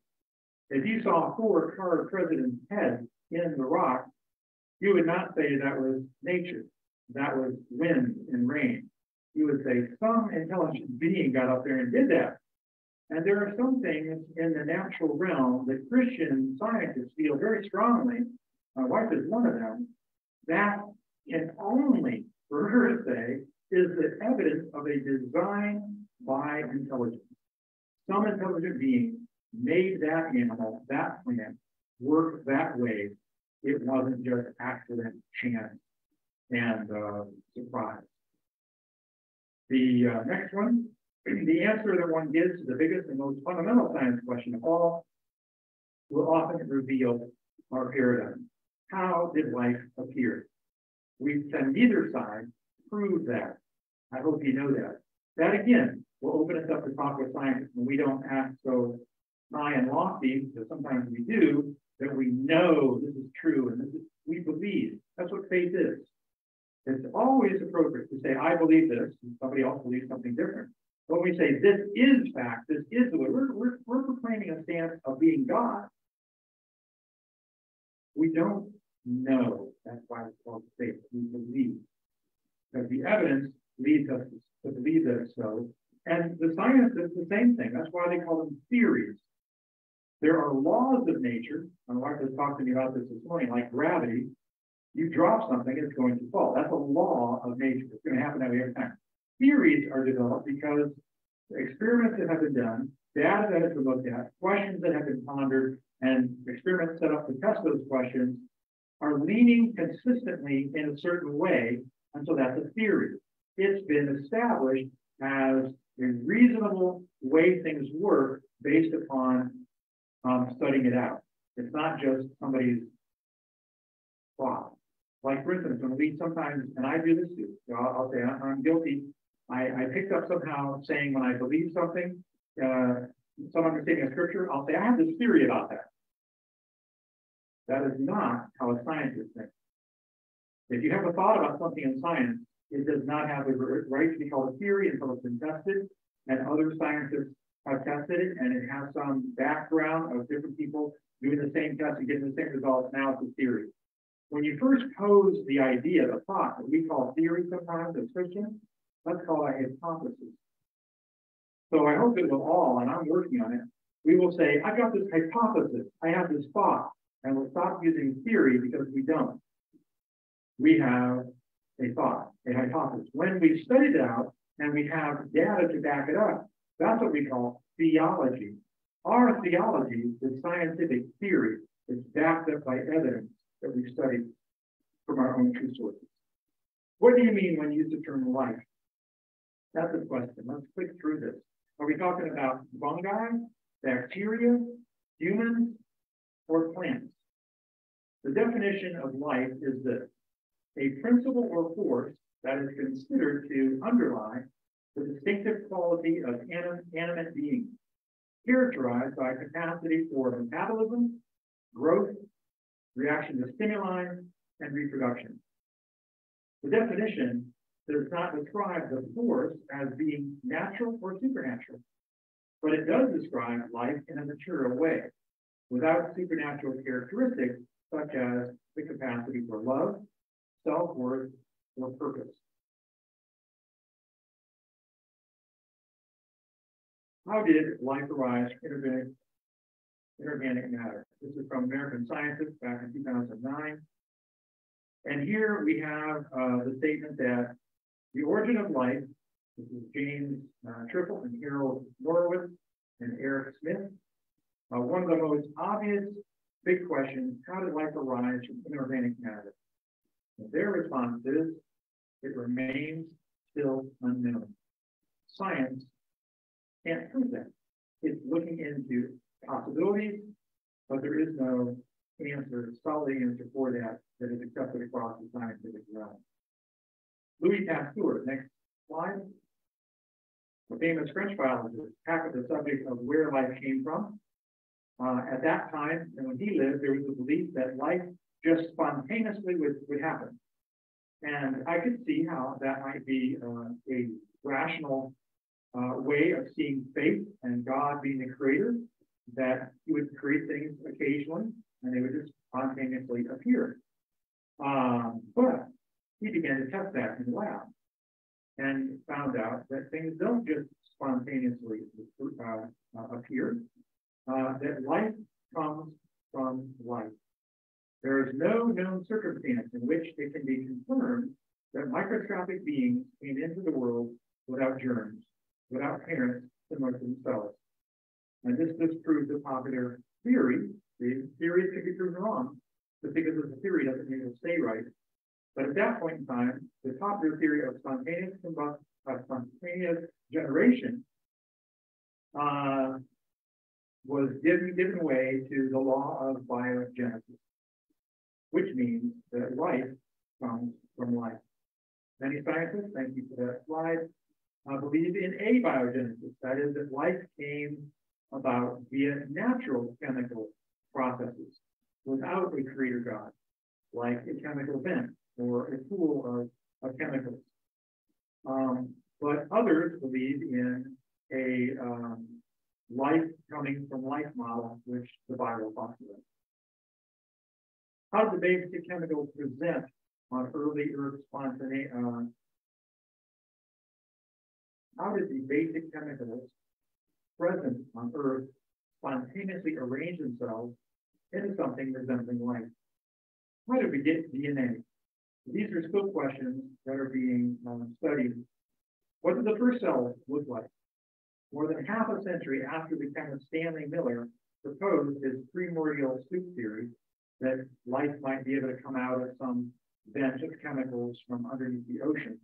S1: If you saw 4 carved presidents' heads in the rock, you would not say that was nature. That was wind and rain. You would say some intelligent being got up there and did that. And there are some things in the natural realm that Christian scientists feel very strongly, my wife is one of them, that can only, for her to say, is the evidence of a design by intelligence. Some intelligent being made that animal, that plant, work that way. It wasn't just accident, chance, and surprise. The next one, the answer that one gives to the biggest and most fundamental science question of all will often reveal our paradigm. How did life appear? We can neither side prove that. I hope you know that. That again will open us up to talk with scientists when we don't act so high and lofty, because sometimes we do, that we know this is true and this is, we believe. That's what faith is. It's always appropriate to say, I believe this, and somebody else believes something different. But when we say, this is fact, this is the way, we're proclaiming a stance of being God. We don't know. That's why it's called faith. We believe. Because the evidence leads us to believe that it's so. And the science is the same thing. That's why they call them theories. There are laws of nature. My wife was talking to me about this morning, like gravity. You drop something, it's going to fall. That's a law of nature. It's going to happen every time. Theories are developed because experiments that have been done, data that has been looked at, questions that have been pondered, and experiments set up to test those questions are leaning consistently in a certain way, and so that's a theory. It's been established as a reasonable way things work based upon studying it out. It's not just somebody's thought. Like, for instance, when we sometimes, and I do this too, so I'll say I'm guilty. I picked up somehow saying when I believe something, some understanding of scripture, I'll say, I have this theory about that. That is not how a scientist thinks. If you have a thought about something in science, it does not have the right to be called a theory until it's been tested, and other scientists have tested it, and it has some background of different people doing the same test and getting the same results. Now it's a theory. When you first pose the idea, the thought that we call theory sometimes as Christians, let's call that hypothesis. So I hope that we'll all, and I'm working on it, we will say, I've got this hypothesis, I have this thought, and we'll stop using theory because we don't. We have a thought, a hypothesis. When we study it out and we have data to back it up, that's what we call theology. Our theology is scientific theory. It's backed up by evidence that we've studied from our own true sources. What do you mean when you use the term life? That's the question. Let's click through this. Are we talking about fungi, bacteria, humans, or plants? The definition of life is this: a principle or force that is considered to underlie the distinctive quality of animate beings, characterized by capacity for metabolism, growth, reaction to stimuli, and reproduction. The definition does not describe the force as being natural or supernatural, but it does describe life in a material way, without supernatural characteristics such as the capacity for love, self-worth, or purpose. How did life arise from inorganic matter? This is from American Scientist back in 2009. And here we have the statement that the origin of life, this is James Triple and Harold Norwitz and Eric Smith. One of the most obvious big questions, how did life arise from inorganic matter? And their response is, it remains still unknown. Science can't prove that. It's looking into possibilities, but there is no answer, solid answer for that is accepted across the scientific realm. Louis Pasteur, next slide. The famous French biologist tackled the subject of where life came from. At that time, and when he lived, there was a belief that life just spontaneously would happen. And I could see how that might be a rational way of seeing faith and God being the creator, that he would create things occasionally and they would just spontaneously appear. But he began to test that in the lab and found out that things don't just spontaneously appear, that life comes from life. There is no known circumstance in which it can be confirmed that microscopic beings came into the world without germs, without parents similar to themselves. And this disproves the popular theory. The theories can be proven wrong, but because it's a theory doesn't mean it'll stay right. But at that point in time, the popular theory of spontaneous generation was given way to the law of biogenesis, which means that life comes from life. Many scientists, thank you for that slide, believe in abiogenesis, that is, that life came about via natural chemical processes without a creator God, like a chemical vent or a pool of chemicals. But others believe in a life coming from life model, which the Bible postulates. How did the basic chemicals present on early Earth spontaneity? How did the basic chemicals present on Earth spontaneously arrange themselves into something resembling life? How did we get DNA? These are still questions that are being studied. What did the first cells look like? More than half a century after the chemist Stanley Miller proposed his primordial soup theory, that life might be able to come out of some vent of chemicals from underneath the ocean,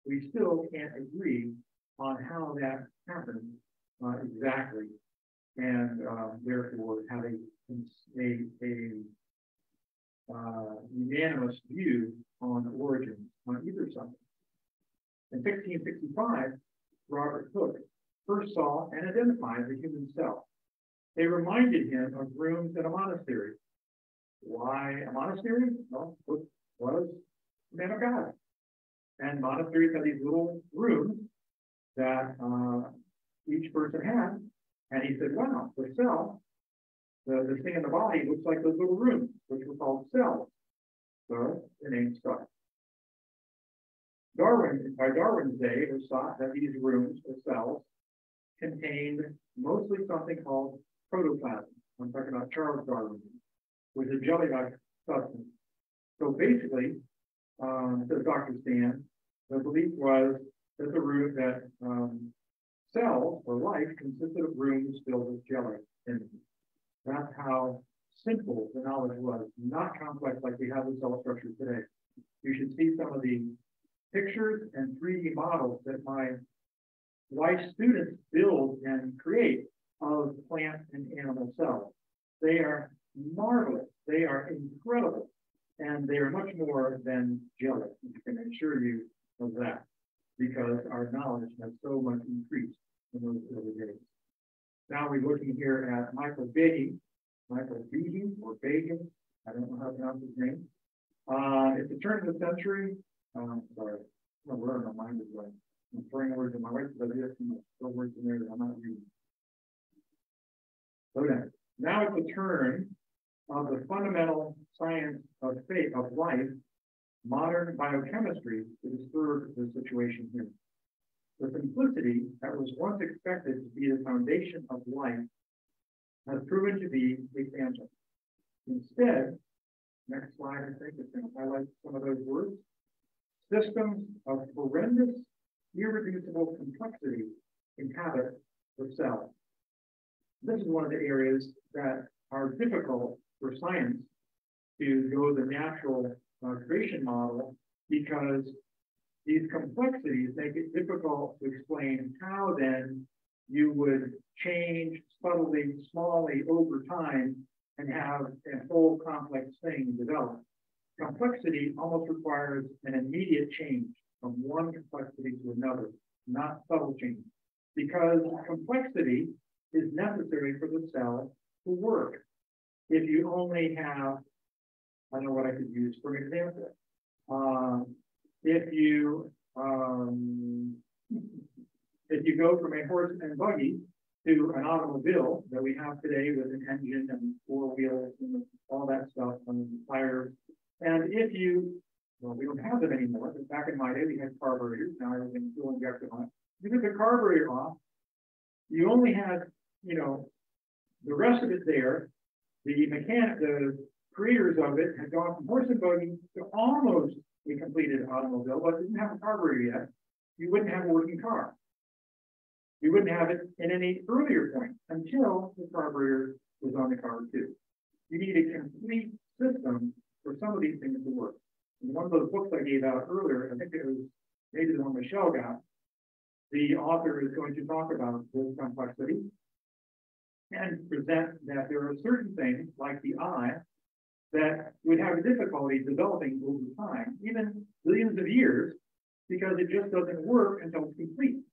S1: we still can't agree on how that happened exactly, and therefore have a unanimous view on origins on either side. In 1665, Robert Hooke first saw and identified the human cell. They reminded him of rooms in a monastery. Why a monastery? Well, Hooke was a man of God. And monasteries had these little rooms that each person had. And he said, wow, the cell, the thing in the body looks like those little rooms, which were called cells. So the name stuck. By Darwin's day, it was thought that these rooms or cells contained mostly something called protoplasm. I'm talking about Charles Darwin, with a jelly-like substance. So basically, says Dr. Stan, the belief was that cells or life consisted of rooms filled with jelly in them. That's how simple the knowledge was, not complex like we have with cell structure today. You should see some of the pictures and 3D models that my wife's students build and create of plant and animal cells. They are marvelous. They are incredible. And they are much more than jelly. I can assure you of that, because our knowledge has so much increased in those early days. Now we're looking here at Michael Behe, or Behe, I don't know how to pronounce his name. At the turn of the century, sorry, no word on my mind is like, I'm throwing words in my wife, but there's still words in there that I'm not reading. Okay, now at the turn of the fundamental science of faith, of life, modern biochemistry disturbed the situation here. The simplicity that was once expected to be the foundation of life has proven to be a phantom. Instead, Next slide, I think, is going to highlight some of those words. Systems of horrendous, irreducible complexity inhabit the cell. This is one of the areas that are difficult for science to go the natural creation model, because these complexities make it difficult to explain how then you would change subtly, smallly over time and have a whole complex thing develop. Complexity almost requires an immediate change from one complexity to another, not subtle change, because complexity is necessary for the cell to work. If you only have, I know what I could use for an example. If you go from a horse and buggy to an automobile that we have today with an engine and four wheels and all that stuff and tires, and if you, well, we don't have them anymore, but back in my day we had carburetors, now everything's fuel injected on it. You took the carburetor off, you only had, the rest of it there. The creators of it had gone from horse and buggy to almost a completed automobile, but didn't have a carburetor yet. You wouldn't have a working car. You wouldn't have it in any earlier point until the carburetor was on the car too. You need a complete system for some of these things to work. In one of those books I gave out earlier, I think it was maybe the one Michelle got, the author is going to talk about this complexity and present that there are certain things, like the eye, that would have difficulty developing over time, even billions of years, because it just doesn't work until it's complete.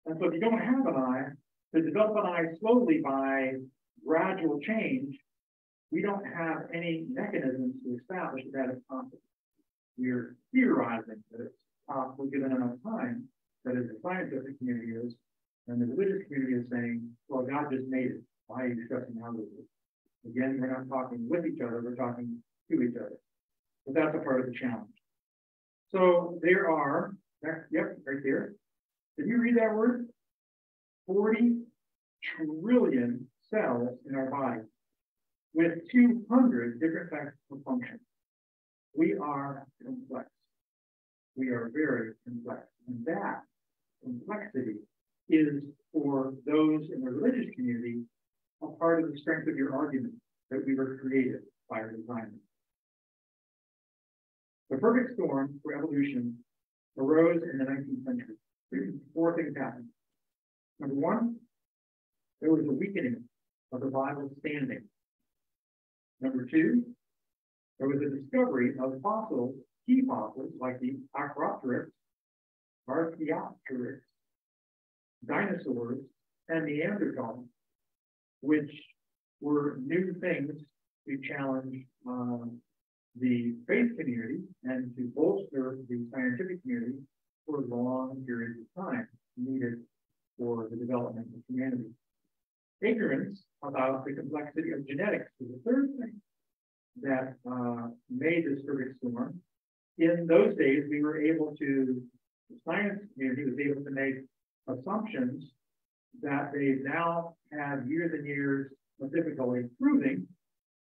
S1: And so if you don't have an eye, to develop an eye slowly by gradual change, we don't have any mechanisms to establish that it's possible. We're theorizing that it's possible given enough time, that is the scientific community is, and the religious community is saying, well, God just made it. Why are you discussing how to do it? Again, we're not talking with each other, we're talking to each other. But that's a part of the challenge. So there are, yep, right there. Did you read that word? 40 trillion cells in our body with 200 different types of functions. We are complex. We are very complex. And that complexity is, for those in the religious community, a part of the strength of your argument that we were created by our designer. The perfect storm for evolution arose in the 19th century. 4 things happened. Number 1, there was a weakening of the Bible's standing. Number 2, there was a discovery of fossils, key fossils, like the Archaeopteryx, dinosaurs, and Neanderthals, which were new things to challenge the faith community and to bolster the scientific community for long periods of time needed for the development of humanity. Ignorance about the complexity of genetics is the third thing that made this perfect storm. In those days, we were able to, the science community was able to make assumptions that they've now had years and years of difficulty proving,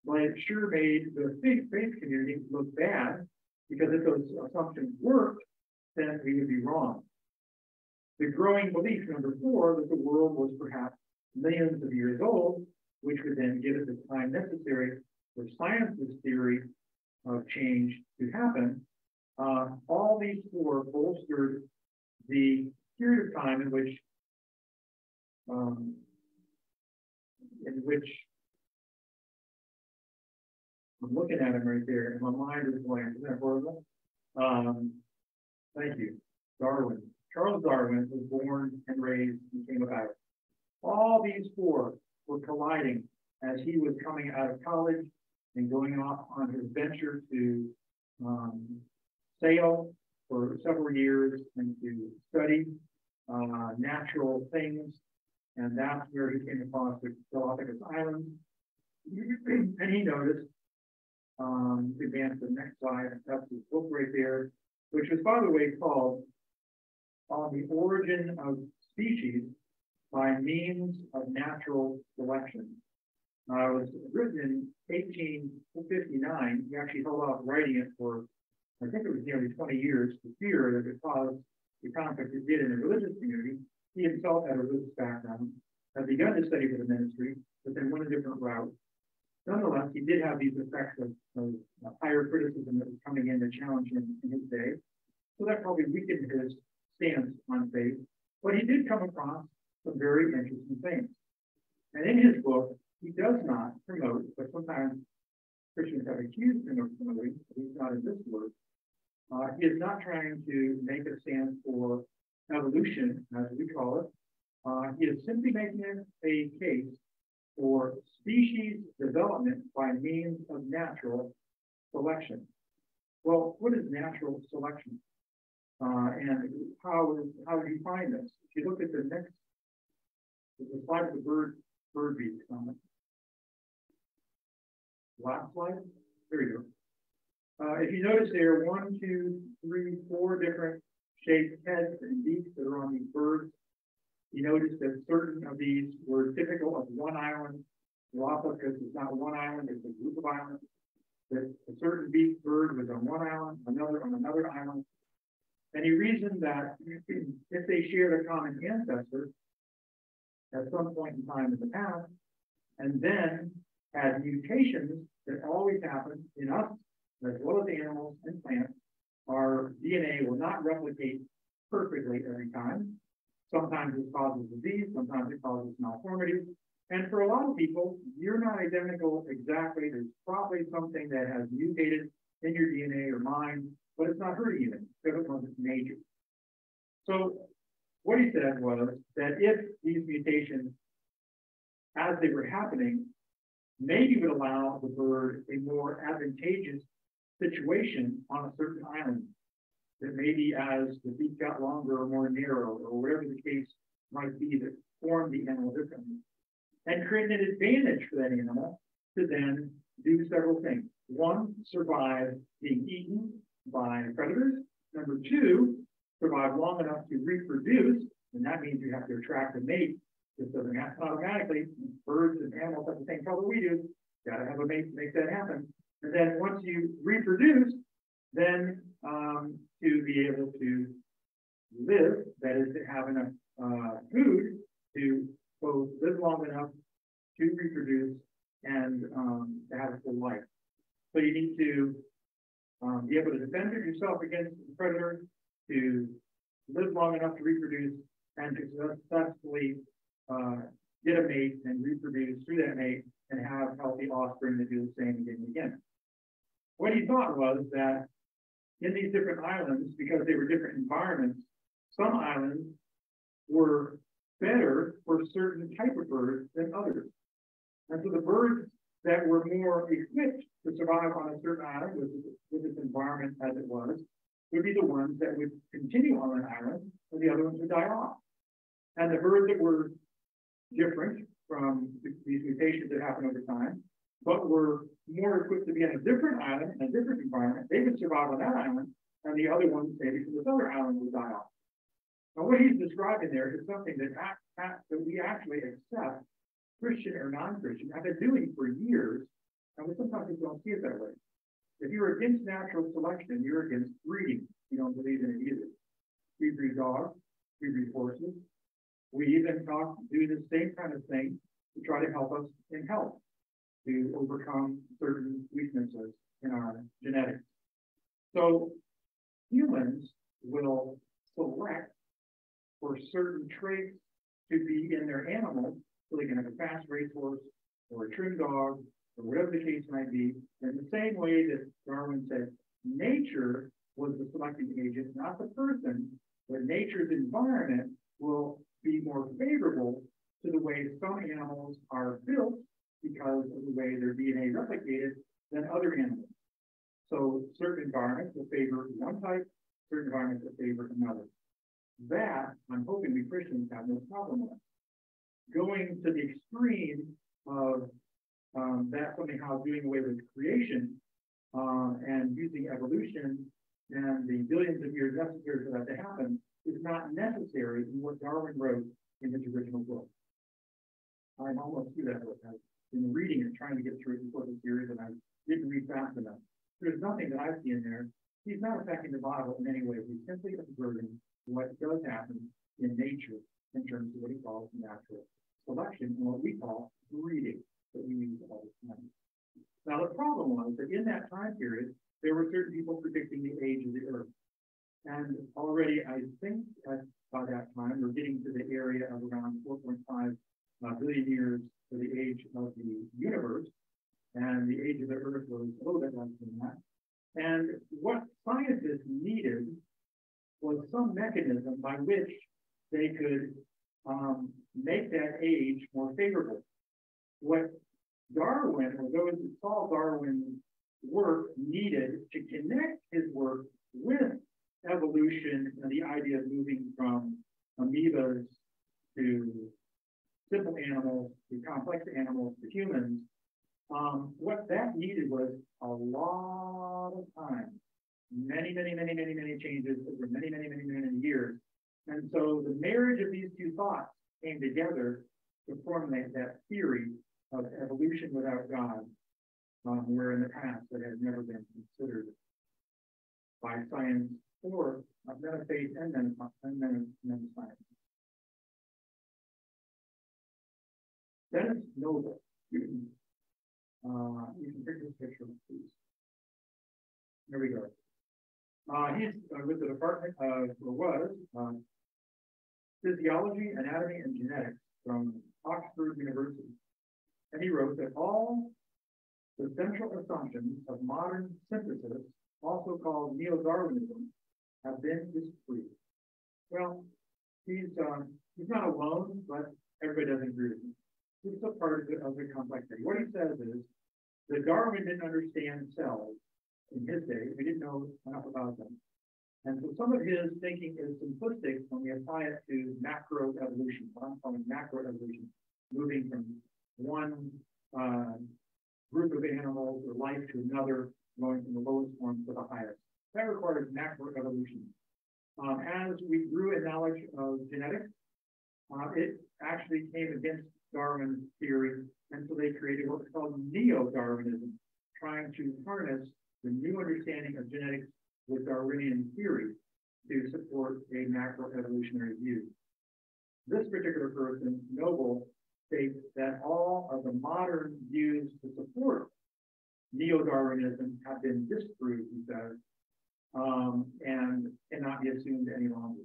S1: but it sure made the faith community look bad, because if those assumptions worked, then we would be wrong. The growing belief, number 4, that the world was perhaps millions of years old, which would then give it the time necessary for science's theory of change to happen. All these 4 bolstered the period of time in which I'm looking at him right there, and my mind is blank. Isn't that horrible? Thank you. Darwin. Charles Darwin was born and raised and came about. All these 4 were colliding as he was coming out of college and going off on his venture to sail for several years and to study natural things. And that's where he came across the Galapagos Islands. And he noticed, advance to the next slide, that's his book right there, which was, by the way, called On the Origin of Species by Means of Natural Selection. was written in 1859. He actually held off writing it for, I think it was nearly 20 years, for fear that it caused the conflict it did in the religious community. He himself had a religious background, had begun to study for the ministry, but then went a different route. Nonetheless, he did have these effects of higher criticism that was coming in to challenge him in his day. So that probably weakened his stance on faith. But he did come across some very interesting things. And in his book, he does not promote, but sometimes Christians have accused him of promoting, at least not in this work. He is not trying to make a stand for evolution, as we call it. He is simply making a case for species development by means of natural selection. Well, what is natural selection? And how do you find this? If you look at the next, the slide of the bird beak comment. Last slide. There you go. If you notice there are 1, 2, 3, 4 different shaped heads and beaks that are on these birds. You notice that certain of these were typical of one island. Galapagos is not one island, it's a group of islands. That a certain beaked bird was on one island, another on another island. And he reasoned that if they shared a common ancestor at some point in time in the past, and then had mutations that always happen in us, as well as animals and plants, our DNA will not replicate perfectly every time. Sometimes it causes disease, sometimes it causes malformity. And for a lot of people, you're not identical exactly. There's probably something that has mutated in your DNA or mine, but it's not hurting you because it wasn't major. So what he said was that if these mutations, as they were happening, maybe would allow the bird a more advantageous situation on a certain island, that maybe as the beak got longer or more narrow, or whatever the case might be, that formed the animal differently, and create an advantage for that animal to then do several things. One, survive being eaten by predators. Number two, survive long enough to reproduce, and that means you have to attract a mate. This doesn't happen automatically. Birds and animals have the same trouble we do. Got to have a mate to make that happen. And then once you reproduce, then to be able to live, that is to have enough food to both live long enough to reproduce and to have a full life. So you need to be able to defend yourself against the predator, to live long enough to reproduce, and to successfully get a mate and reproduce through that mate and have healthy offspring that do the same again and again. What he thought was that in these different islands, because they were different environments, some islands were better for certain type of birds than others. And so the birds that were more equipped to survive on a certain island with its environment as it was, would be the ones that would continue on an island, and the other ones would die off. And the birds that were different from these mutations that happen over time, but were more equipped to be on a different island and a different environment, they would survive on that island, and the other ones, maybe from this other island, would die off. Now, what he's describing there is something that we actually accept, Christian or non-Christian, have been doing for years, and we sometimes just don't see it that way. If you're against natural selection, you're against breeding. You don't believe in it either. We breed dogs, we breed horses. We even do the same kind of thing to try to help us in health, to overcome certain weaknesses in our genetics. So humans will select for certain traits to be in their animals, so they can have a fast racehorse or a trim dog, or whatever the case might be, in the same way that Darwin said nature was the selecting agent, not the person, but nature's environment will be more favorable to the way some animals are built because of the way their DNA replicated than other animals. So certain environments will favor one type, certain environments will favor another. That, I'm hoping we Christians have no problem with. Going to the extreme of that somehow doing away with creation and using evolution and the billions of years necessary for that to happen is not necessary in what Darwin wrote in his original book. I'm almost through that book. in reading and trying to get through it before the series, and I didn't read fast enough. There's nothing that I see in there. He's not affecting the Bible in any way. He's simply observing what does happen in nature in terms of what he calls natural selection and what we call breeding that we use all the time. Now, the problem was that in that time period, there were certain people predicting the age of the earth. And already, I think by that time, we're getting to the area of around 4.5 billion years for the age of the universe. And the age of the earth was a little bit less than that. And what scientists needed was some mechanism by which they could make that age more favorable. What Darwin, or those who saw Darwin's work, needed to connect his work with evolution and the idea of moving from amoebas to simple animals to complex animals to humans, what that needed was a lot of time, many changes over many years. And so the marriage of these two thoughts came together to formulate that theory of evolution without God, where in the past it has never been considered by science or men of faith and men of science. Dennis Noble. You can pick this picture up, please. There we go. He's with the Department of, or was, Physiology, Anatomy, and Genetics from Oxford University. And he wrote that all the central assumptions of modern synthesis, also called neo-Darwinism, have been disproved. Well, he's not alone, but everybody doesn't agree with him. This is a part of the complexity. What he says is that Darwin didn't understand cells in his day. We didn't know enough about them. And so some of his thinking is simplistic when we apply it to macroevolution, what I'm calling macroevolution, moving from one group of animals or life to another, going from the lowest form to the highest. That requires macroevolution. As we grew in knowledge of genetics, it actually came against Darwin's theory, and so they created what's called neo-Darwinism, trying to harness the new understanding of genetics with Darwinian theory to support a macroevolutionary view. This particular person, Noble, states that all of the modern views to support neo-Darwinism have been disproved, he says, and cannot be assumed any longer.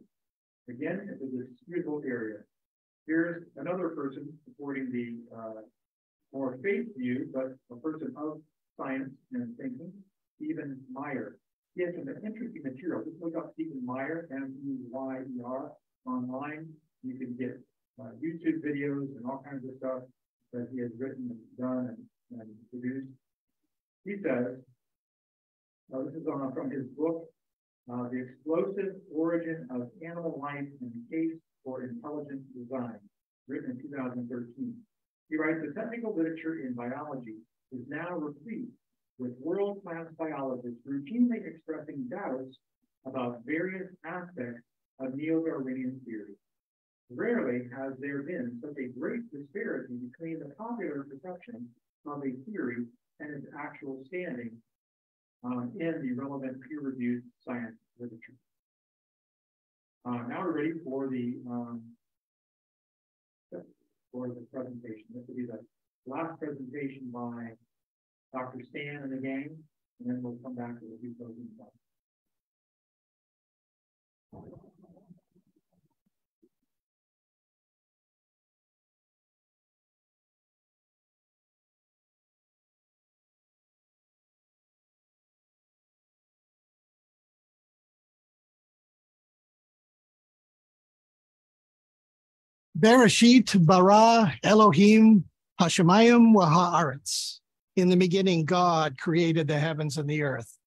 S1: Again, it's a disputable area. Here's another person supporting the more faith view, but a person of science and thinking, Stephen Meyer. He has some interesting material. Just look up Stephen Meyer, M-E-Y-E-R, online. You can get YouTube videos and all kinds of stuff that he has written and done and produced. He says, this is from his book, The Explosive Origin of Animal Life and the Case for Intelligent Design, written in 2013. He writes, the technical literature in biology is now replete with world-class biologists routinely expressing doubts about various aspects of neo-Darwinian theory. Rarely has there been such a great disparity between the popular perception of a theory and its actual standing in the relevant peer-reviewed science literature. Now we're ready for the presentation. This will be the last presentation by Dr. Stan and the gang, and then we'll come back to the few closing thoughts.
S2: Bereshit bara Elohim hashamayim v'haaretz. In the beginning, God created the heavens and the earth.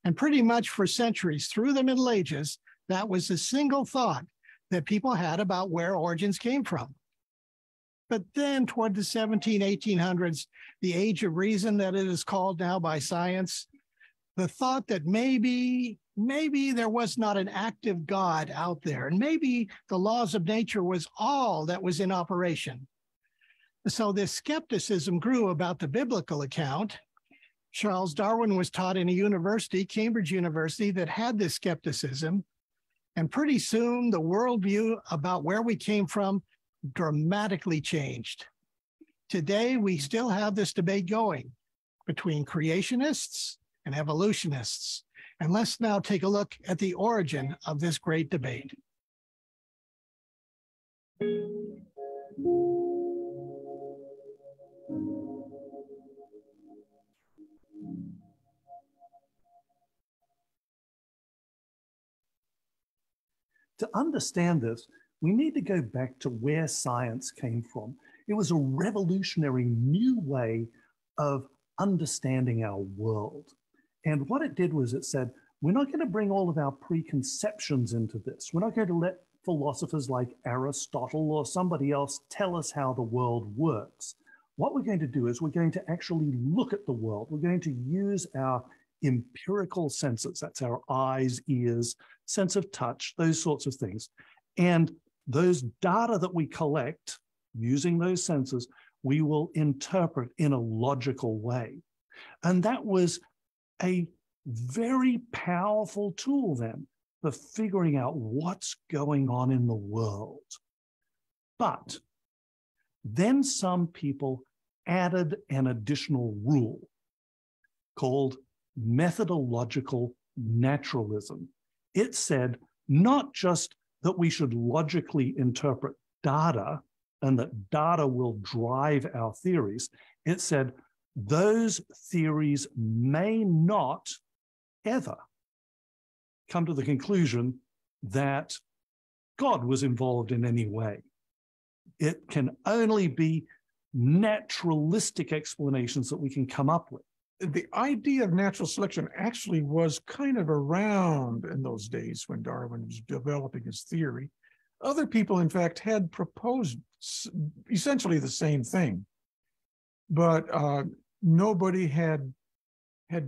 S2: And pretty much for centuries through the Middle Ages, that was a single thought that people had about where origins came from. But then toward the 1800s, the age of reason that it is called now by science, the thought that maybe there was not an active God out there, and maybe the laws of nature was all that was in operation. So this skepticism grew about the biblical account. Charles Darwin was taught in a university, Cambridge University, that had this skepticism. And pretty soon the worldview about where we came from dramatically changed. Today, we still have this debate going between creationists and evolutionists. And let's now take a look at the origin of this great debate.
S3: To understand this, we need to go back to where science came from. It was a revolutionary new way of understanding our world. And what it did was it said, we're not going to bring all of our preconceptions into this. We're not going to let philosophers like Aristotle or somebody else tell us how the world works. What we're going to do is we're going to actually look at the world. We're going to use our empirical senses. That's our eyes, ears, sense of touch, those sorts of things. And those data that we collect using those senses, we will interpret in a logical way. And that was a very powerful tool then for figuring out what's going on in the world. But then some people added an additional rule called methodological naturalism. It said not just that we should logically interpret data and that data will drive our theories. It said those theories may not ever come to the conclusion that God was involved in any way. It can only be naturalistic explanations that we can come up with.
S4: The idea of natural selection actually was kind of around in those days when Darwin was developing his theory. Other people, in fact, had proposed essentially the same thing, but nobody had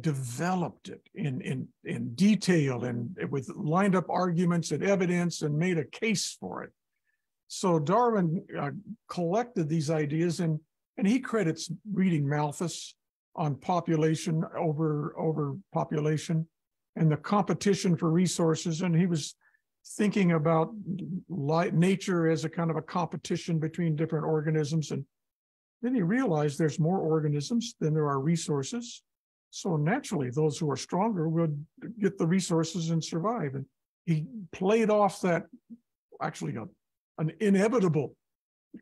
S4: developed it in detail and with lined up arguments and evidence and made a case for it. So Darwin collected these ideas, and he credits reading Malthus on population over population and the competition for resources. And he was thinking about nature as a kind of a competition between different organisms. And then he realized there's more organisms than there are resources. So naturally, those who are stronger would get the resources and survive. And he played off that actually an inevitable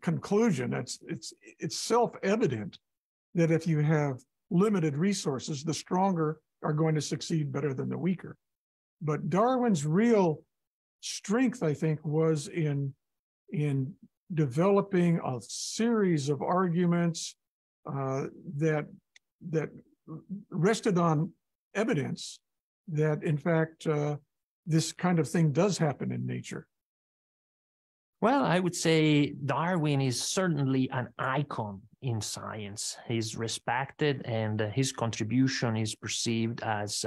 S4: conclusion. It's self-evident that if you have limited resources, the stronger are going to succeed better than the weaker. But Darwin's real strength, I think, was in developing a series of arguments that rested on evidence that, in fact, this kind of thing does happen in nature.
S5: Well, I would say Darwin is certainly an icon in science. He's respected, and his contribution is perceived as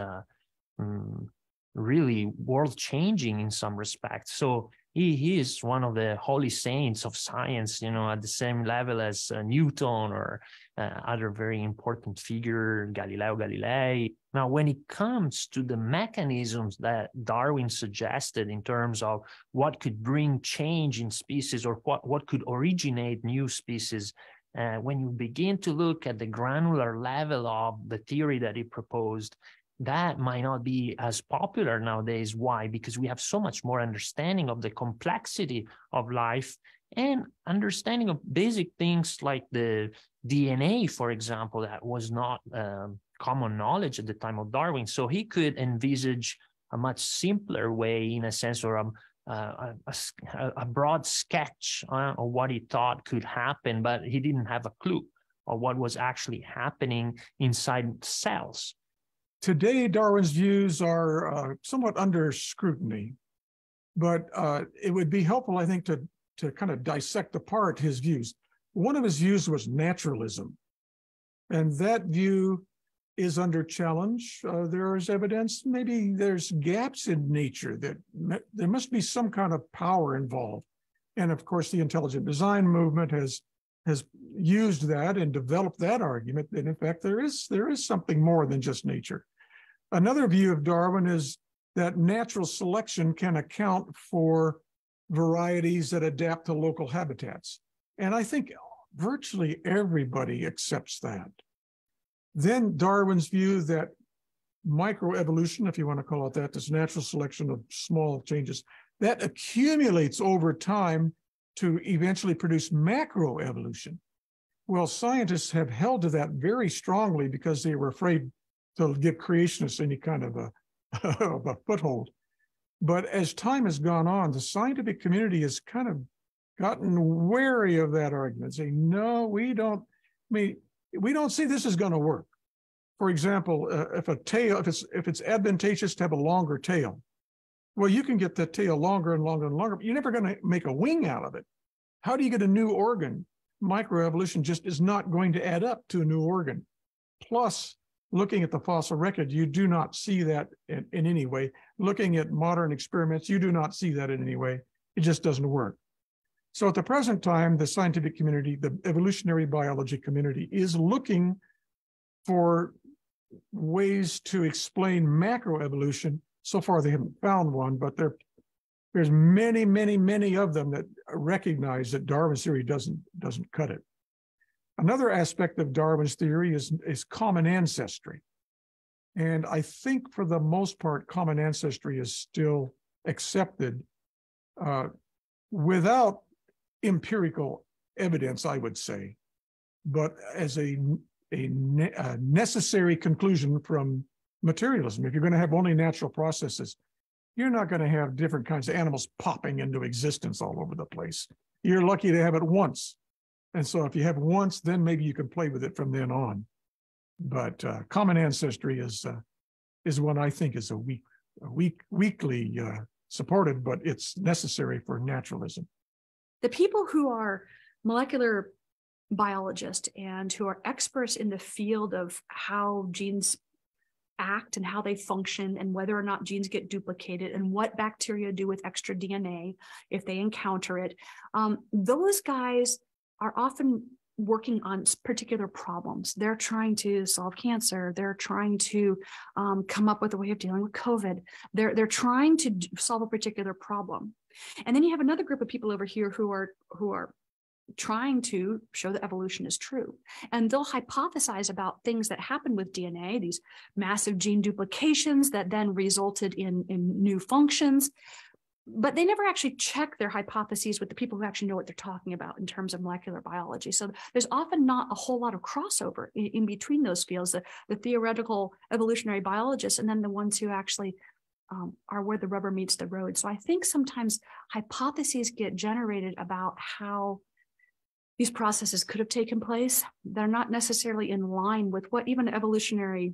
S5: really world-changing in some respects. So he is one of the holy saints of science, at the same level as Newton or other very important figure, Galileo Galilei. Now, when it comes to the mechanisms that Darwin suggested in terms of what could bring change in species or what could originate new species, when you begin to look at the granular level of the theory that he proposed, that might not be as popular nowadays. Why? Because we have so much more understanding of the complexity of life and understanding of basic things like the DNA, for example, that was not common knowledge at the time of Darwin. So he could envisage a much simpler way, in a sense, or a broad sketch of what he thought could happen, but he didn't have a clue of what was actually happening inside cells.
S4: Today, Darwin's views are somewhat under scrutiny, but it would be helpful, I think, to kind of dissect apart his views. One of his views was naturalism, and that view is under challenge. There is evidence, maybe there's gaps in nature, that there must be some kind of power involved. And of course, the intelligent design movement has has used that and developed that argument that in fact there is something more than just nature. Another view of Darwin is that natural selection can account for varieties that adapt to local habitats. And I think virtually everybody accepts that. Then Darwin's view that microevolution, if you want to call it that, this natural selection of small changes, that accumulates over time to eventually produce macroevolution. Well, scientists have held to that very strongly because they were afraid to give creationists any kind of a foothold. But as time has gone on, the scientific community has kind of gotten wary of that argument, saying, no, we don't see this is going to work. For example, if it's advantageous to have a longer tail, well, you can get that tail longer and longer and longer, but you're never going to make a wing out of it. How do you get a new organ? Microevolution just is not going to add up to a new organ. Plus, looking at the fossil record, you do not see that in any way. Looking at modern experiments, you do not see that in any way. It just doesn't work. So at the present time, the scientific community, the evolutionary biology community, is looking for ways to explain macroevolution. So far, they haven't found one, but there's many, many, many of them that recognize that Darwin's theory doesn't cut it. Another aspect of Darwin's theory is common ancestry. And I think for the most part, common ancestry is still accepted without empirical evidence, I would say, but as a necessary conclusion from materialism. If you're going to have only natural processes, you're not going to have different kinds of animals popping into existence all over the place. You're lucky to have it once. And so if you have once, then maybe you can play with it from then on. But common ancestry is one I think is weakly supported, but it's necessary for naturalism.
S6: The people who are molecular biologists and who are experts in the field of how genes act and how they function and whether or not genes get duplicated and what bacteria do with extra DNA if they encounter it, those guys are often working on particular problems. They're trying to solve cancer. They're trying to come up with a way of dealing with COVID. They're trying to solve a particular problem. And then you have another group of people over here who are trying to show that evolution is true. And they'll hypothesize about things that happen with DNA, these massive gene duplications that then resulted in new functions. But they never actually check their hypotheses with the people who actually know what they're talking about in terms of molecular biology. So there's often not a whole lot of crossover in between those fields, the theoretical evolutionary biologists and then the ones who actually are where the rubber meets the road. So I think sometimes hypotheses get generated about how these processes could have taken place. They're not necessarily in line with what even evolutionary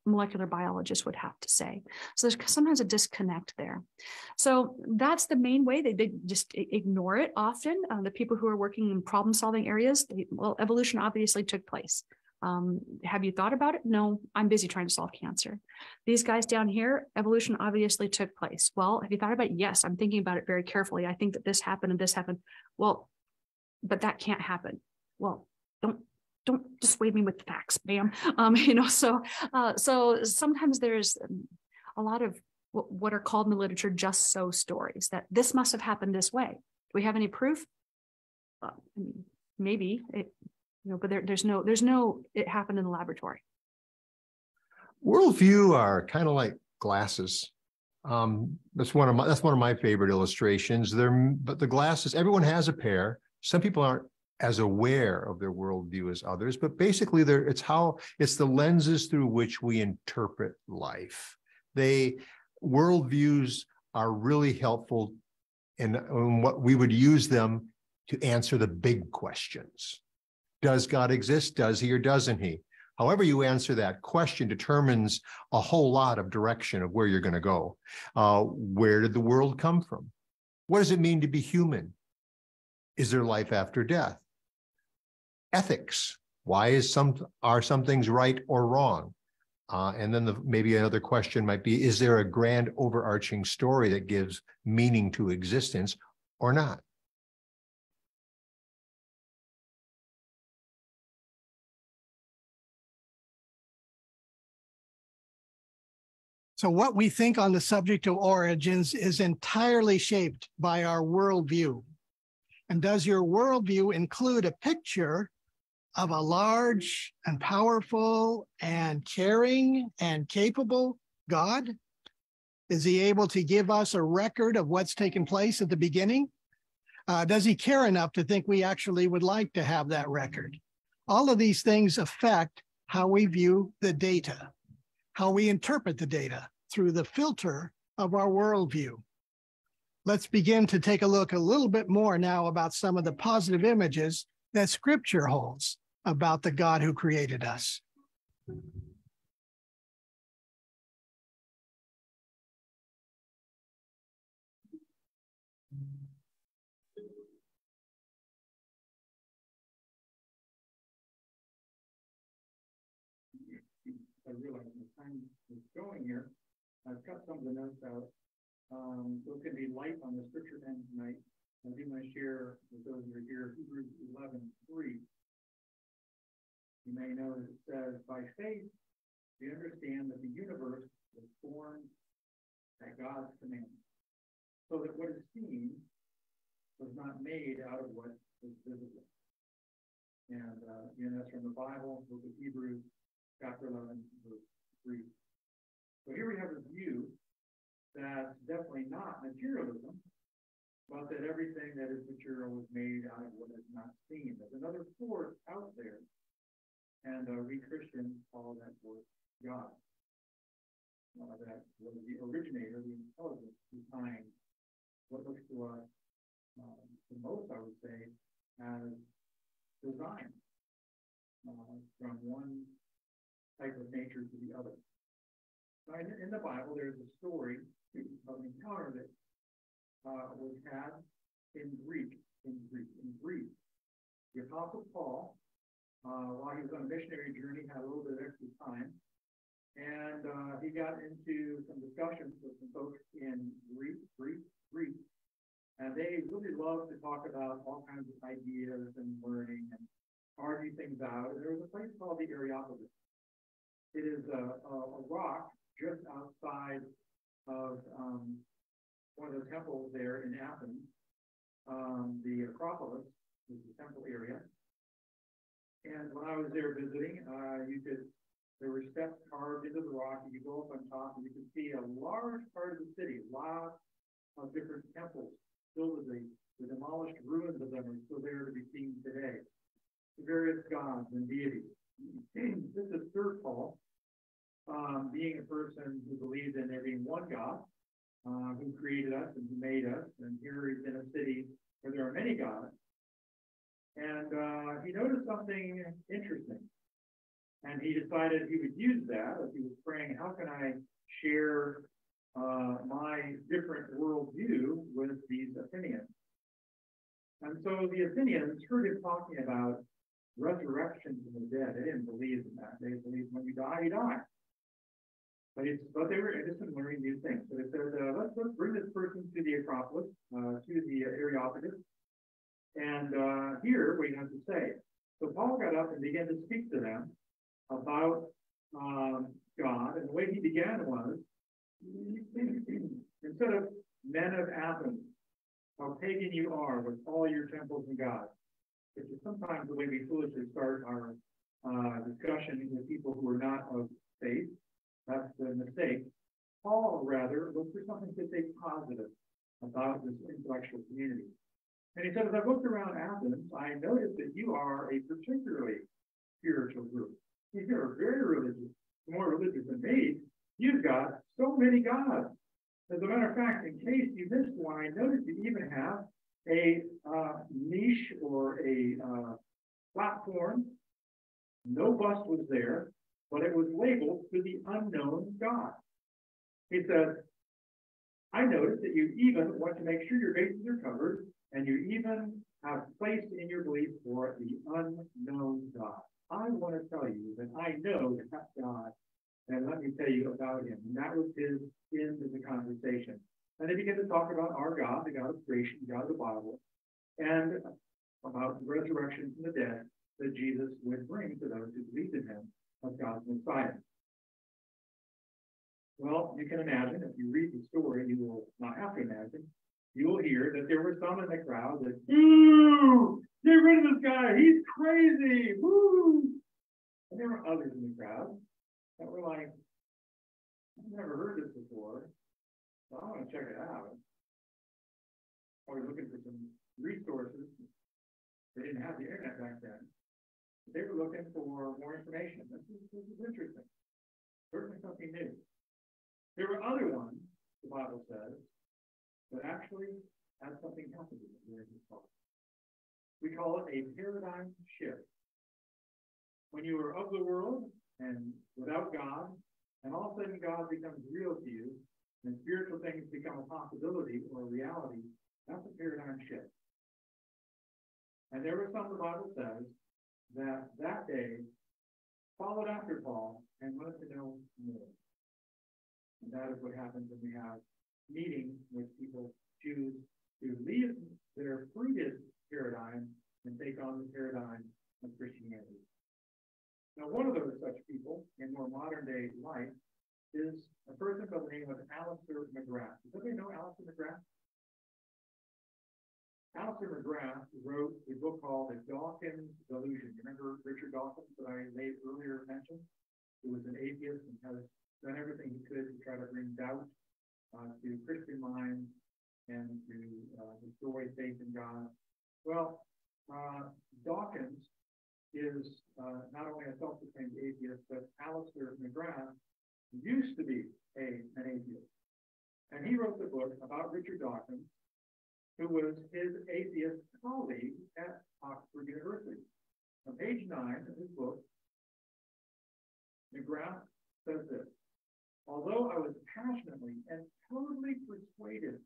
S6: molecular biologists would have to say. So there's sometimes a disconnect there. So that's the main way. They just ignore it often. The people who are working in problem-solving areas, well, evolution obviously took place. Have you thought about it? No, I'm busy trying to solve cancer. These guys down here, evolution obviously took place. Well, have you thought about it? Yes, I'm thinking about it very carefully. I think that this happened and this happened. Well, but that can't happen. Well, don't dissuade me with the facts, ma'am. So sometimes there's a lot of what are called in the literature just so stories, that this must have happened this way. Do we have any proof? Maybe it, but there's no it happened in the laboratory.
S7: Worldview are kind of like glasses. That's one of my favorite illustrations. But the glasses, everyone has a pair. Some people aren't as aware of their worldview as others, but basically it's the lenses through which we interpret life. Worldviews are really helpful in what we would use them to answer the big questions. Does God exist? Does he or doesn't he? However you answer that question determines a whole lot of direction of where you're going to go. Where did the world come from? What does it mean to be human? Is there life after death? Ethics. Why are some things right or wrong? And then maybe another question might be, is there a grand overarching story that gives meaning to existence or not?
S2: So what we think on the subject of origins is entirely shaped by our worldview. And does your worldview include a picture of a large and powerful and caring and capable God? Is he able to give us a record of what's taken place at the beginning? Does he care enough to think we actually would like to have that record? All of these things affect how we view the data, how we interpret the data through the filter of our worldview. Let's begin to take a look a little bit more now about some of the positive images that Scripture holds about the God who created us.
S1: I realize the time is going here. I've got some of the notes out. So it's going to be light on the scripture end tonight. I do want to share with those who are here Hebrews 11:3. You may know that it says, by faith, we understand that the universe was formed at God's command, so that what is seen was not made out of what is visible. And again, that's from the Bible, book of Hebrews, chapter 11, verse 3. So here we have a view that's definitely not materialism, but that everything that is material was made out of what is not seen. There's another force out there, and we Christians call that force God. That was the originator, the intelligence behind what looks to us the most, I would say, as design from one type of nature to the other. In the Bible, there's a story of an encounter that was had in Greece. The Apostle Paul, while he was on a missionary journey, had a little bit of extra time, and he got into some discussions with some folks in Greece, and they really loved to talk about all kinds of ideas and learning and argue things out. And there was a place called the Areopagus. It is a rock just outside of one of the temples there in Athens. The Acropolis is the temple area. And when I was there visiting, there were steps carved into the rock. You could go up on top and you could see a large part of the city, lots of different temples, still the demolished ruins of them are still there to be seen today. The various gods and deities. This is Sir Paul, being a person who believes in there being one God, who created us and who made us. And here he's in a city where there are many gods. And he noticed something interesting. And he decided he would use that as he was praying, how can I share my different worldview with these Athenians? And so the Athenians heard him talking about resurrection from the dead. They didn't believe in that. They believed when you die, you die. But they were interested in learning these things. So they said, let's bring this person to the Acropolis, to the Areopagus, and hear what he has to say. So Paul got up and began to speak to them about God. And the way he began was, instead of men of Athens, how pagan you are with all your temples and gods, which is sometimes the way we foolishly start our discussion with people who are not of faith. That's the mistake. Paul, rather, looked for something to say positive about this intellectual community. And he said, as I looked around Athens, I noticed that you are a particularly spiritual group. You are very religious, more religious than me. You've got so many gods. As a matter of fact, in case you missed one, I noticed you even have a niche or a platform. No bust was there, but it was labeled to the unknown God. He says, I noticed that you even want to make sure your bases are covered, and you even have placed in your belief for the unknown God. I want to tell you that I know that God, and let me tell you about him. And that was his end of the conversation. And they began to talk about our God, the God of creation, the God of the Bible, and about the resurrection from the dead that Jesus would bring to those who believed in him as God's Messiah. Well, you can imagine, if you read the story, you will not have to imagine, you will hear that there were some in the crowd that, "Ooh, get rid of this guy, he's crazy, woo!" And there were others in the crowd that were like, "I've never heard this before, so I want to check it out." I was looking for some resources. They didn't have the internet back then. They were looking for more information. This is interesting. Certainly something new. There were other ones, the Bible says, that actually had something happen to them during this talk. We call it a paradigm shift. When you are of the world and without God, and all of a sudden God becomes real to you, and spiritual things become a possibility or a reality, that's a paradigm shift. And there were some, the Bible says, that day followed after Paul and wanted to know more. And that is what happens when we have meetings with people choose to leave their previous paradigm and take on the paradigm of Christianity. Now, one of those such people in more modern day life is a person by the name of Alistair McGrath. Does anybody know Alistair McGrath? Alistair McGrath wrote a book called The Dawkins Delusion. You remember Richard Dawkins that I earlier mentioned? Who was an atheist and has done everything he could to try to bring doubt to Christian minds and to destroy faith in God. Well, Dawkins is not only a self-proclaimed atheist, but Alistair McGrath used to be an atheist. And he wrote the book about Richard Dawkins, who was his atheist colleague at Oxford University. On page 9 of his book, McGrath says this: "Although I was passionately and totally persuaded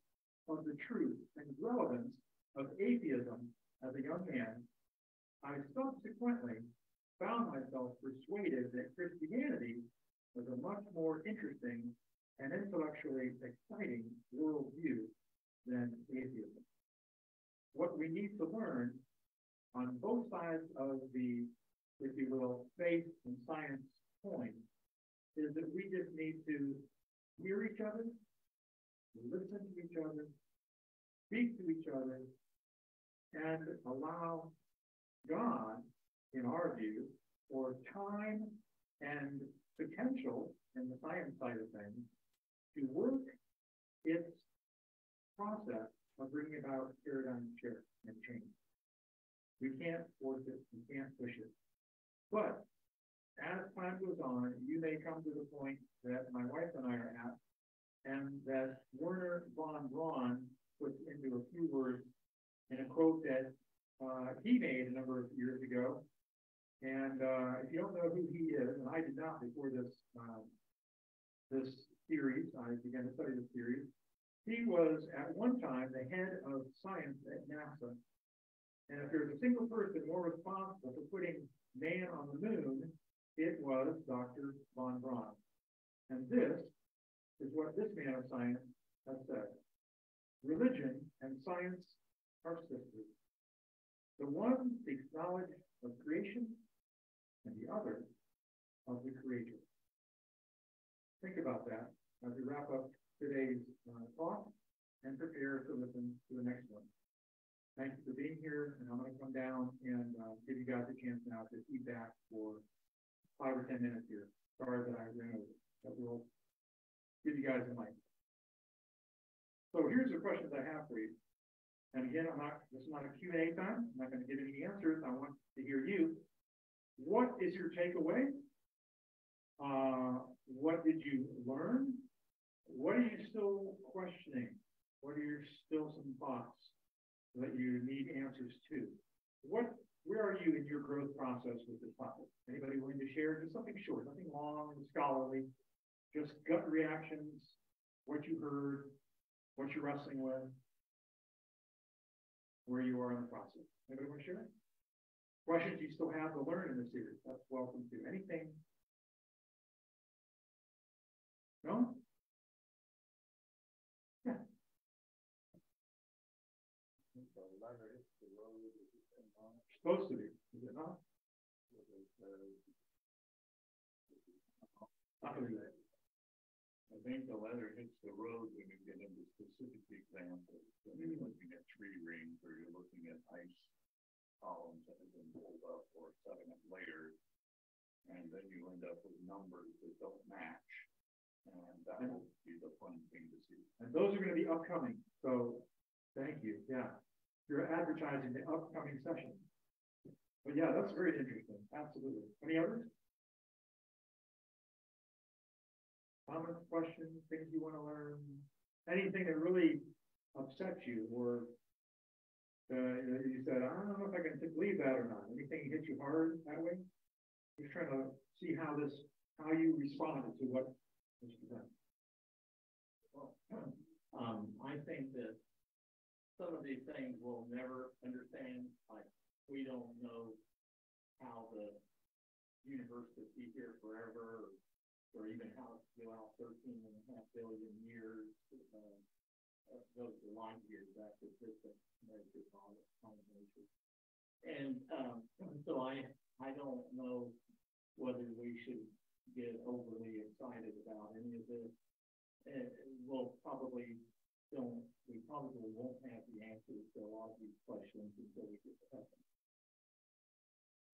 S1: of the truth and relevance of atheism as a young man, I subsequently found myself persuaded that Christianity was a much more interesting and intellectually exciting worldview than atheism. What we need to learn on both sides of the, if you will, faith and science coin is that we just need to hear each other, listen to each other, speak to each other, and allow God, in our view, or time and potential in the science side of things, to work its process of bringing about paradigm shift and change. We can't force it, we can't push it. But as time goes on, you may come to the point that my wife and I are at, and that Werner von Braun puts into a few words in a quote that he made a number of years ago. And if you don't know who he is, and I did not before this series, I began to study this series, he was at one time the head of science at NASA. And if there's a single person more responsible for putting man on the moon, it was Dr. von Braun. And this is what this man of science has said: religion and science are sisters. The one seeks knowledge of creation, and the other of the Creator. Think about that as we wrap up today's talk and prepare to listen to the next one. Thank you for being here, and I'm going to come down and give you guys a chance now to feedback for 5 or 10 minutes here. Sorry that I ran over, but we'll give you guys a mic. So here's the questions I have for you. And again, this is not a Q&A time. I'm not going to give any answers. I want to hear you. What is your takeaway? What did you learn? What are you still questioning? What are still some thoughts that you need answers to? Where are you in your growth process with this topic? Anybody willing to share? Just something short, nothing long and scholarly, just gut reactions, what you heard, what you're wrestling with, where you are in the process. Anybody want to share? Questions you still have to learn in this series, that's welcome to. Anything? No? Yeah. Supposed to be, is it not? Not really.
S8: I think the leather hits the road when you get into specific examples. When you're looking at tree rings or you're looking at ice columns that have been pulled up or sediment layers, and then you end up with numbers that don't match. And that will be the fun thing to see.
S1: And those are going to be upcoming. So thank you. Yeah. You're advertising the upcoming session. But yeah, that's very interesting. Absolutely. Any others? Comments, questions, things you want to learn? Anything that really upsets you, or you said, I don't know if I can believe that or not. Anything hit you hard that way? Just trying to see how you responded to what was presented.
S8: Well, I think that some of these things we'll never understand. Like, we don't know how the universe could be here forever, or even how it go out 13.5 billion years. Those are light years after system nature combination. And so I don't know whether we should get overly excited about any of this. We probably won't have the answers to a lot of these questions until we get to heaven.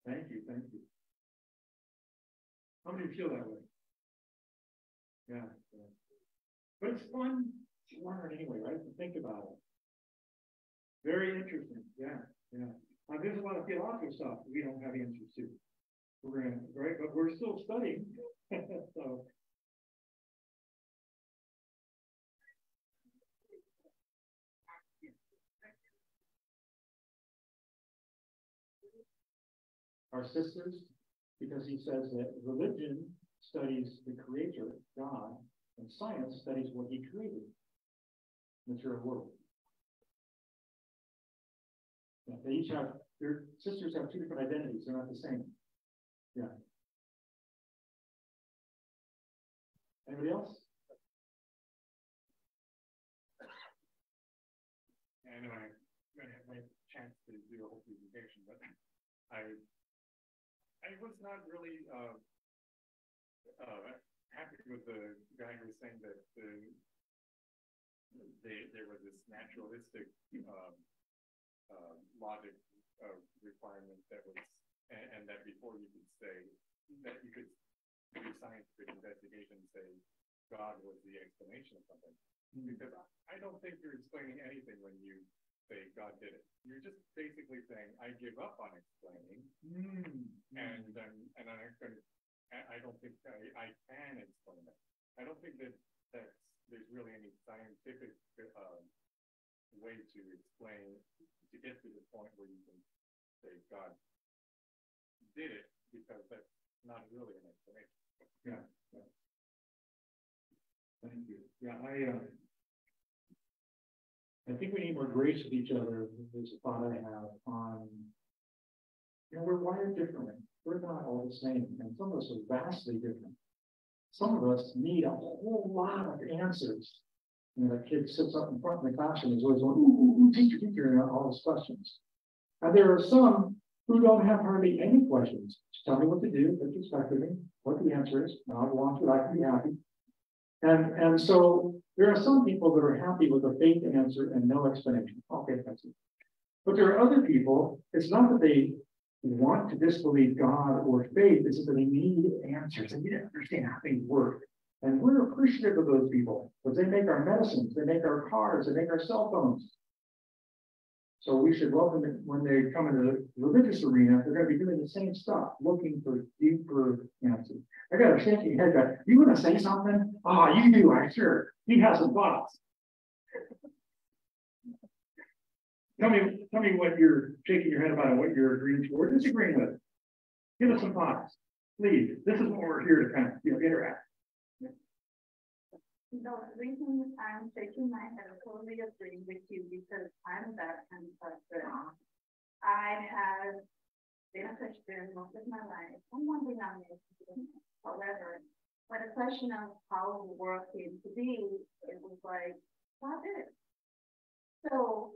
S1: Thank you. How many feel that way? Yeah. But it's fun to learn anyway, right? To think about it. Very interesting. Yeah. Now, there's a lot of theological stuff we don't have answers to. But we're still studying. So. Our sisters, because he says that religion studies the creator, God, and science studies what he created, material world. Yeah, they each have, their sisters have two different identities, they're not the same. Yeah. Anybody else?
S9: I know I'm going to have my chance to do a whole presentation, but I was not really happy with the guy who was saying that there was this naturalistic logic requirement that was, and that before you could say that you could do scientific investigation and say God was the explanation of something. Because I don't think you're explaining anything when you say God did it. You're just basically saying I give up on explaining, and I don't think I can explain it. I don't think that there's really any scientific way to explain, to get to the point where you can say God did it, because that's not really an explanation.
S1: Yeah. Thank you. Yeah, I think we need more grace with each other. Is a thought I have on, we're wired differently. We're not all the same, and some of us are vastly different. Some of us need a whole lot of answers. The kid sits up in front of the classroom and is always going, ooh, teacher, and all those questions. And there are some who don't have hardly any questions. Just tell me what to do, what to expect of me, what the answer is, and I'll go on to it. I can be happy. And so there are some people that are happy with a faith answer and no explanation. Okay, that's it. But there are other people, it's not that they want to disbelieve God or faith, it's that they need answers. They need to understand how things work. And we're appreciative of those people because they make our medicines, they make our cars, they make our cell phones. So we should welcome them when they come into the religious arena. They're going to be doing the same stuff, looking for deeper answers. I got a shaking head guy. You want to say something? Oh, you do, I'm sure. He has some thoughts. Tell me what you're shaking your head about and what you're agreeing to or disagreeing with. Give us some thoughts, please. This is what we're here to kind of interact.
S10: The reason I'm shaking my head, I totally agree with you because I'm that kind of person. I have been a Christian most of my life. I'm one denomination. However, when the question of how the world came to be, it was like, God did it. So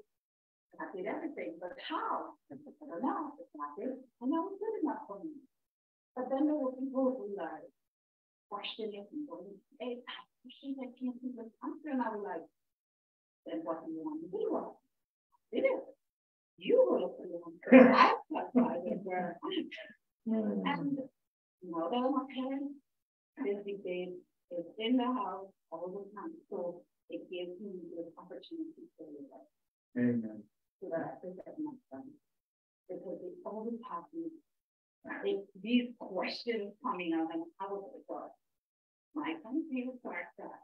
S10: I did everything, but how? I don't know. It's not good. And that was good enough for me. But then there were people who like questioning people. Hey, questions I can't think of answer. And I was like, then what do you want to do? Did it? You were the one. I felt like it where and now that my parents basically is in the house all the time. So it gives me the opportunity to live.
S1: Amen.
S10: So that I think that's my son. Because they always have these questions coming up, and I was like, my country was like that.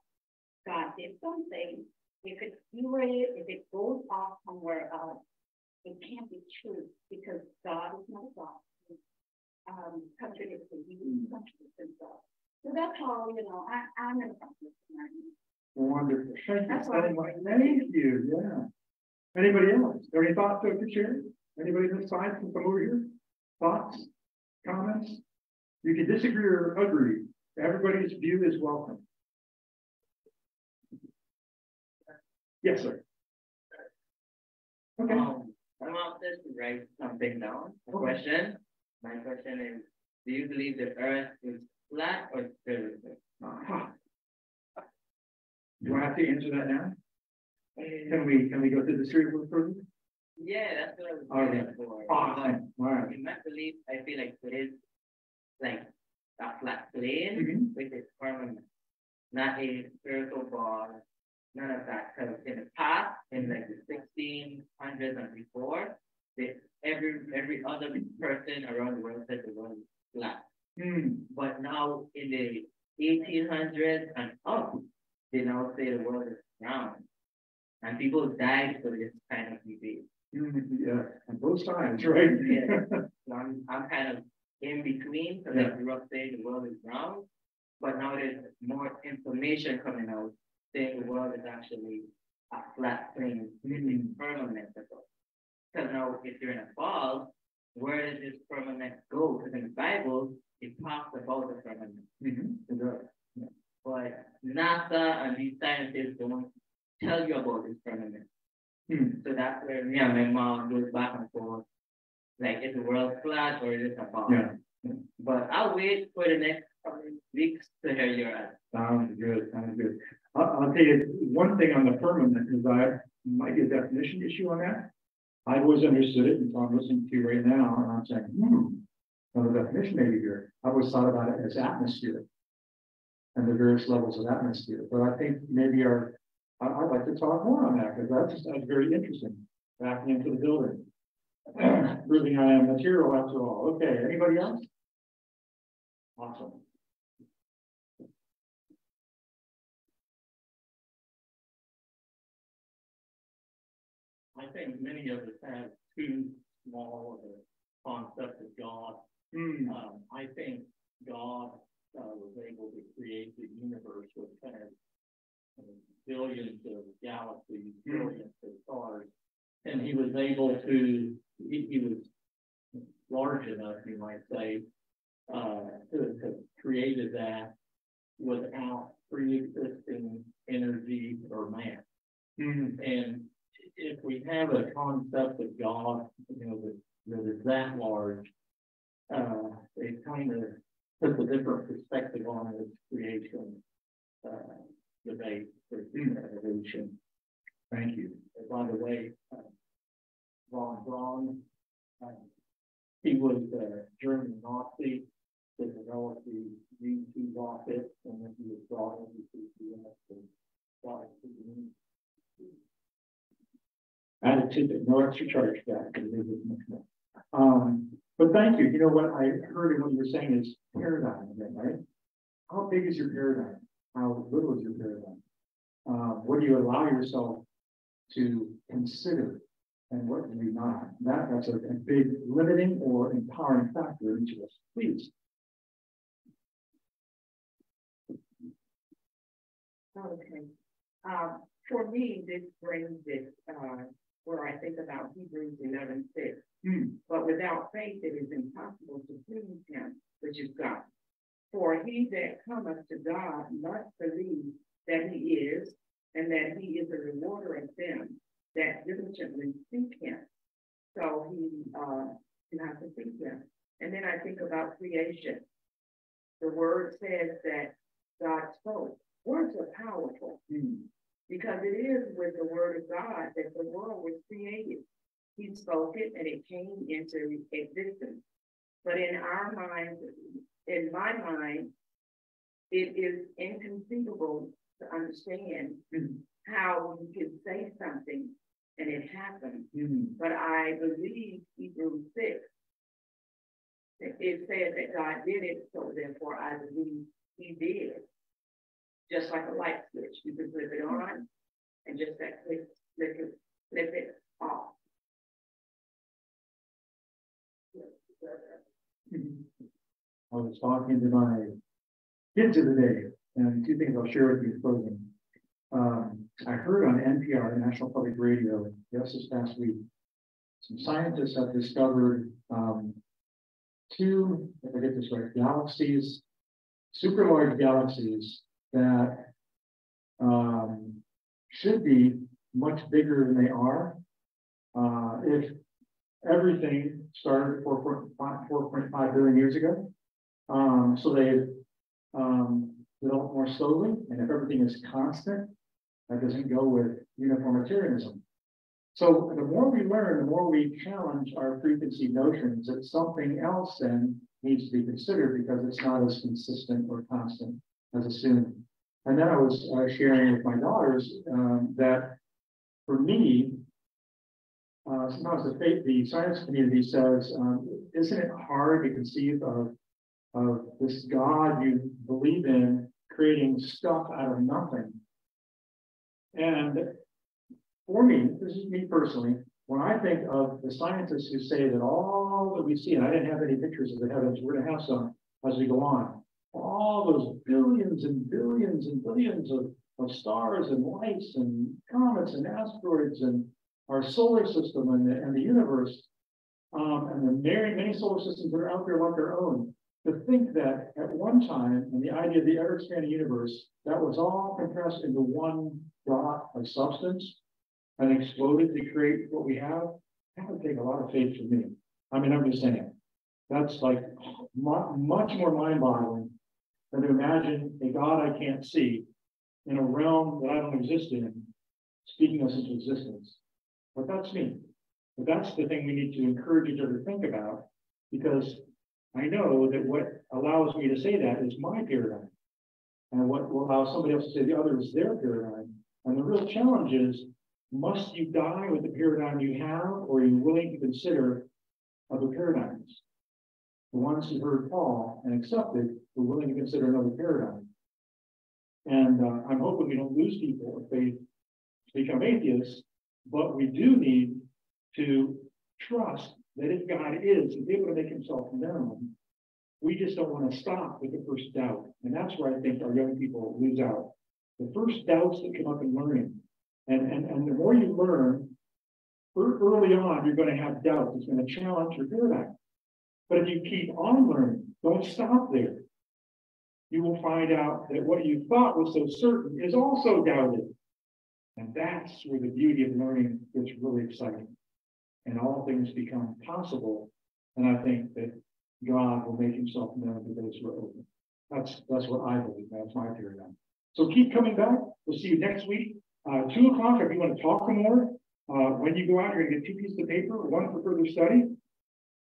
S10: God did something. If it's it, if it goes off somewhere else, it can't be true because God is not God. Contradicts himself. So that's how, I'm in practice.
S1: Wonderful. Thank you
S10: That's
S1: so
S10: what
S1: much. Thank you. Yeah. Anybody else? Are there any thoughts to share? Anybody on this side can come over here? Thoughts? Comments? You can disagree or agree. Everybody's view is welcome. Yes, sir. Okay.
S11: I'm out there to write something down. A question. My question is, do you believe the earth is flat or spherical?
S1: Do I have to answer that now? Can we go through the series a little further?
S11: Yeah, that's what I was looking for.
S1: Awesome. All right.
S11: In my belief, I feel like it is like a flat plane with its firmament, not a spherical ball, none of that. Because in the past, in like the 1600s and before, every other person around the world said the world is flat. But now in the 1800s and up, they now say the world is round. And people died for this kind of debate.
S1: Yeah, on both sides, right?
S11: Yeah. So I'm kind of in between, because I grew up saying the world is round, but now there's more information coming out saying the world is actually a flat plane, firmament. Because now, if you're in a ball, where does this firmament go? Because in the Bible, it talks about the firmament. But NASA and these scientists don't tell you about this firmament. So that's where me and my mom goes back and forth. Like, is the world flat or is it a ball? Yeah. But I'll wait for the next couple of weeks to hear your answer.
S1: Sounds good. Sounds good. I'll tell you one thing on the firmament is I might be a definition issue on that. I've always understood it, and so I'm listening to you right now, and I'm saying, well, the definition maybe here. I always thought about it as atmosphere and the various levels of atmosphere. But I think maybe I'd like to talk more on that because that's very interesting. Backing into the building. Proving I am material after all. Okay, anybody else? Awesome.
S8: I think many of us have too small of a concept of God. I think God was able to create the universe with kind of billions of galaxies, billions of stars, and he was able to, he was large enough, you might say, to have created that without pre-existing energy or mass. And if we have a concept of God, that is that large, it kind of puts a different perspective on its creation debate for evolution.
S1: Thank you.
S8: By the way, von Braun, he was a German Nazi that developed the U-2 rocket, and then he was brought into the U.S. and brought it to the moon.
S1: Added tidbit, no extra charge for that. But thank you. You know what I heard in what you were saying is paradigm again, right? How big is your paradigm? How little is your paradigm? What do you allow yourself to consider and what do you not? That's a big limiting or empowering factor in each of us. Please.
S12: Okay. For me, this brings it where I think about Hebrews 11:6. But without faith, it is impossible to please him, which is God. For he that cometh to God must believe that he is, and that he is a rewarder of them that diligently seek him. So you have to seek him. And then I think about creation. The word says that God spoke. words are powerful because it is with the word of God that the world was created. He spoke it and it came into existence. But in our minds, in my mind, it is inconceivable to understand how you can say something and it happened. But I believe Hebrews 6, it says that God did it, so therefore I believe he did. Just like a light switch, you can flip it on and just that flip it off.
S1: I was talking to my kids of the day, and two things I'll share with you in closing. I heard on NPR, National Public Radio, just this past week, some scientists have discovered two, if I get this right, galaxies, super large galaxies that should be much bigger than they are if everything started 4.5 billion years ago. So they develop more slowly, and if everything is constant, that doesn't go with uniformitarianism. So the more we learn, the more we challenge our preconceived notions that something else then needs to be considered because it's not as consistent or constant as assumed. And then I was sharing with my daughters that for me, sometimes the science community says, isn't it hard to conceive of this God you believe in creating stuff out of nothing? And for me, this is me personally, when I think of the scientists who say that all that we see, and I didn't have any pictures of the heavens, we're going to have some as we go on, all those billions and billions and billions of stars and lights and comets and asteroids and our solar system and the universe, and the many solar systems that are out there like our own, to think that at one time, in the idea of the ever-expanding universe, that was all compressed into one dot of substance and exploded to create what we have, that would take a lot of faith from me. I mean, I'm just saying, that's like much more mind-boggling than to imagine a God I can't see in a realm that I don't exist in, speaking us into existence. But that's me. But that's the thing we need to encourage each other to think about, because I know that what allows me to say that is my paradigm. And what will allow somebody else to say the other is their paradigm. And the real challenge is, must you die with the paradigm you have, or are you willing to consider other paradigms? The ones who heard Paul and accepted were willing to consider another paradigm. And I'm hoping we don't lose people if they become atheists, but we do need to trust that if God is able to make himself known, we just don't want to stop with the first doubt. And that's where I think our young people lose out. The first doubts that come up in learning. And the more you learn, early on, you're going to have doubts. It's going to challenge your paradigm. But if you keep on learning, don't stop there. You will find out that what you thought was so certain is also doubted. And that's where the beauty of learning gets really exciting. And all things become possible. And I think that God will make himself known to those who are open. That's what I believe. That's my paradigm. So keep coming back. We'll see you next week. 2 o'clock, if you want to talk more, when you go out, you're going to get 2 pieces of paper, one for further study,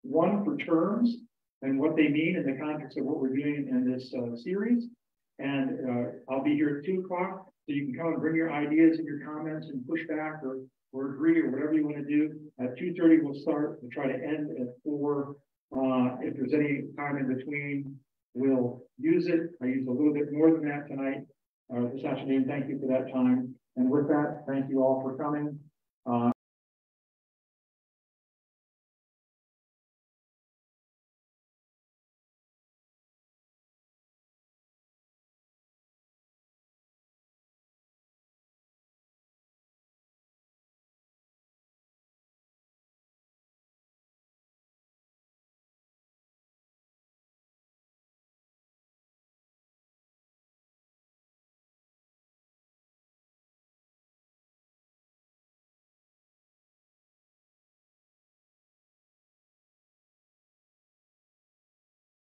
S1: one for terms and what they mean in the context of what we're doing in this series. And I'll be here at 2 o'clock, so you can come and bring your ideas and your comments and push back or agree or whatever you want to do. At 2:30, we'll start. We'll try to end at 4. If there's any time in between, we'll use it. I used a little bit more than that tonight, this afternoon. Thank you for that time. And with that, thank you all for coming.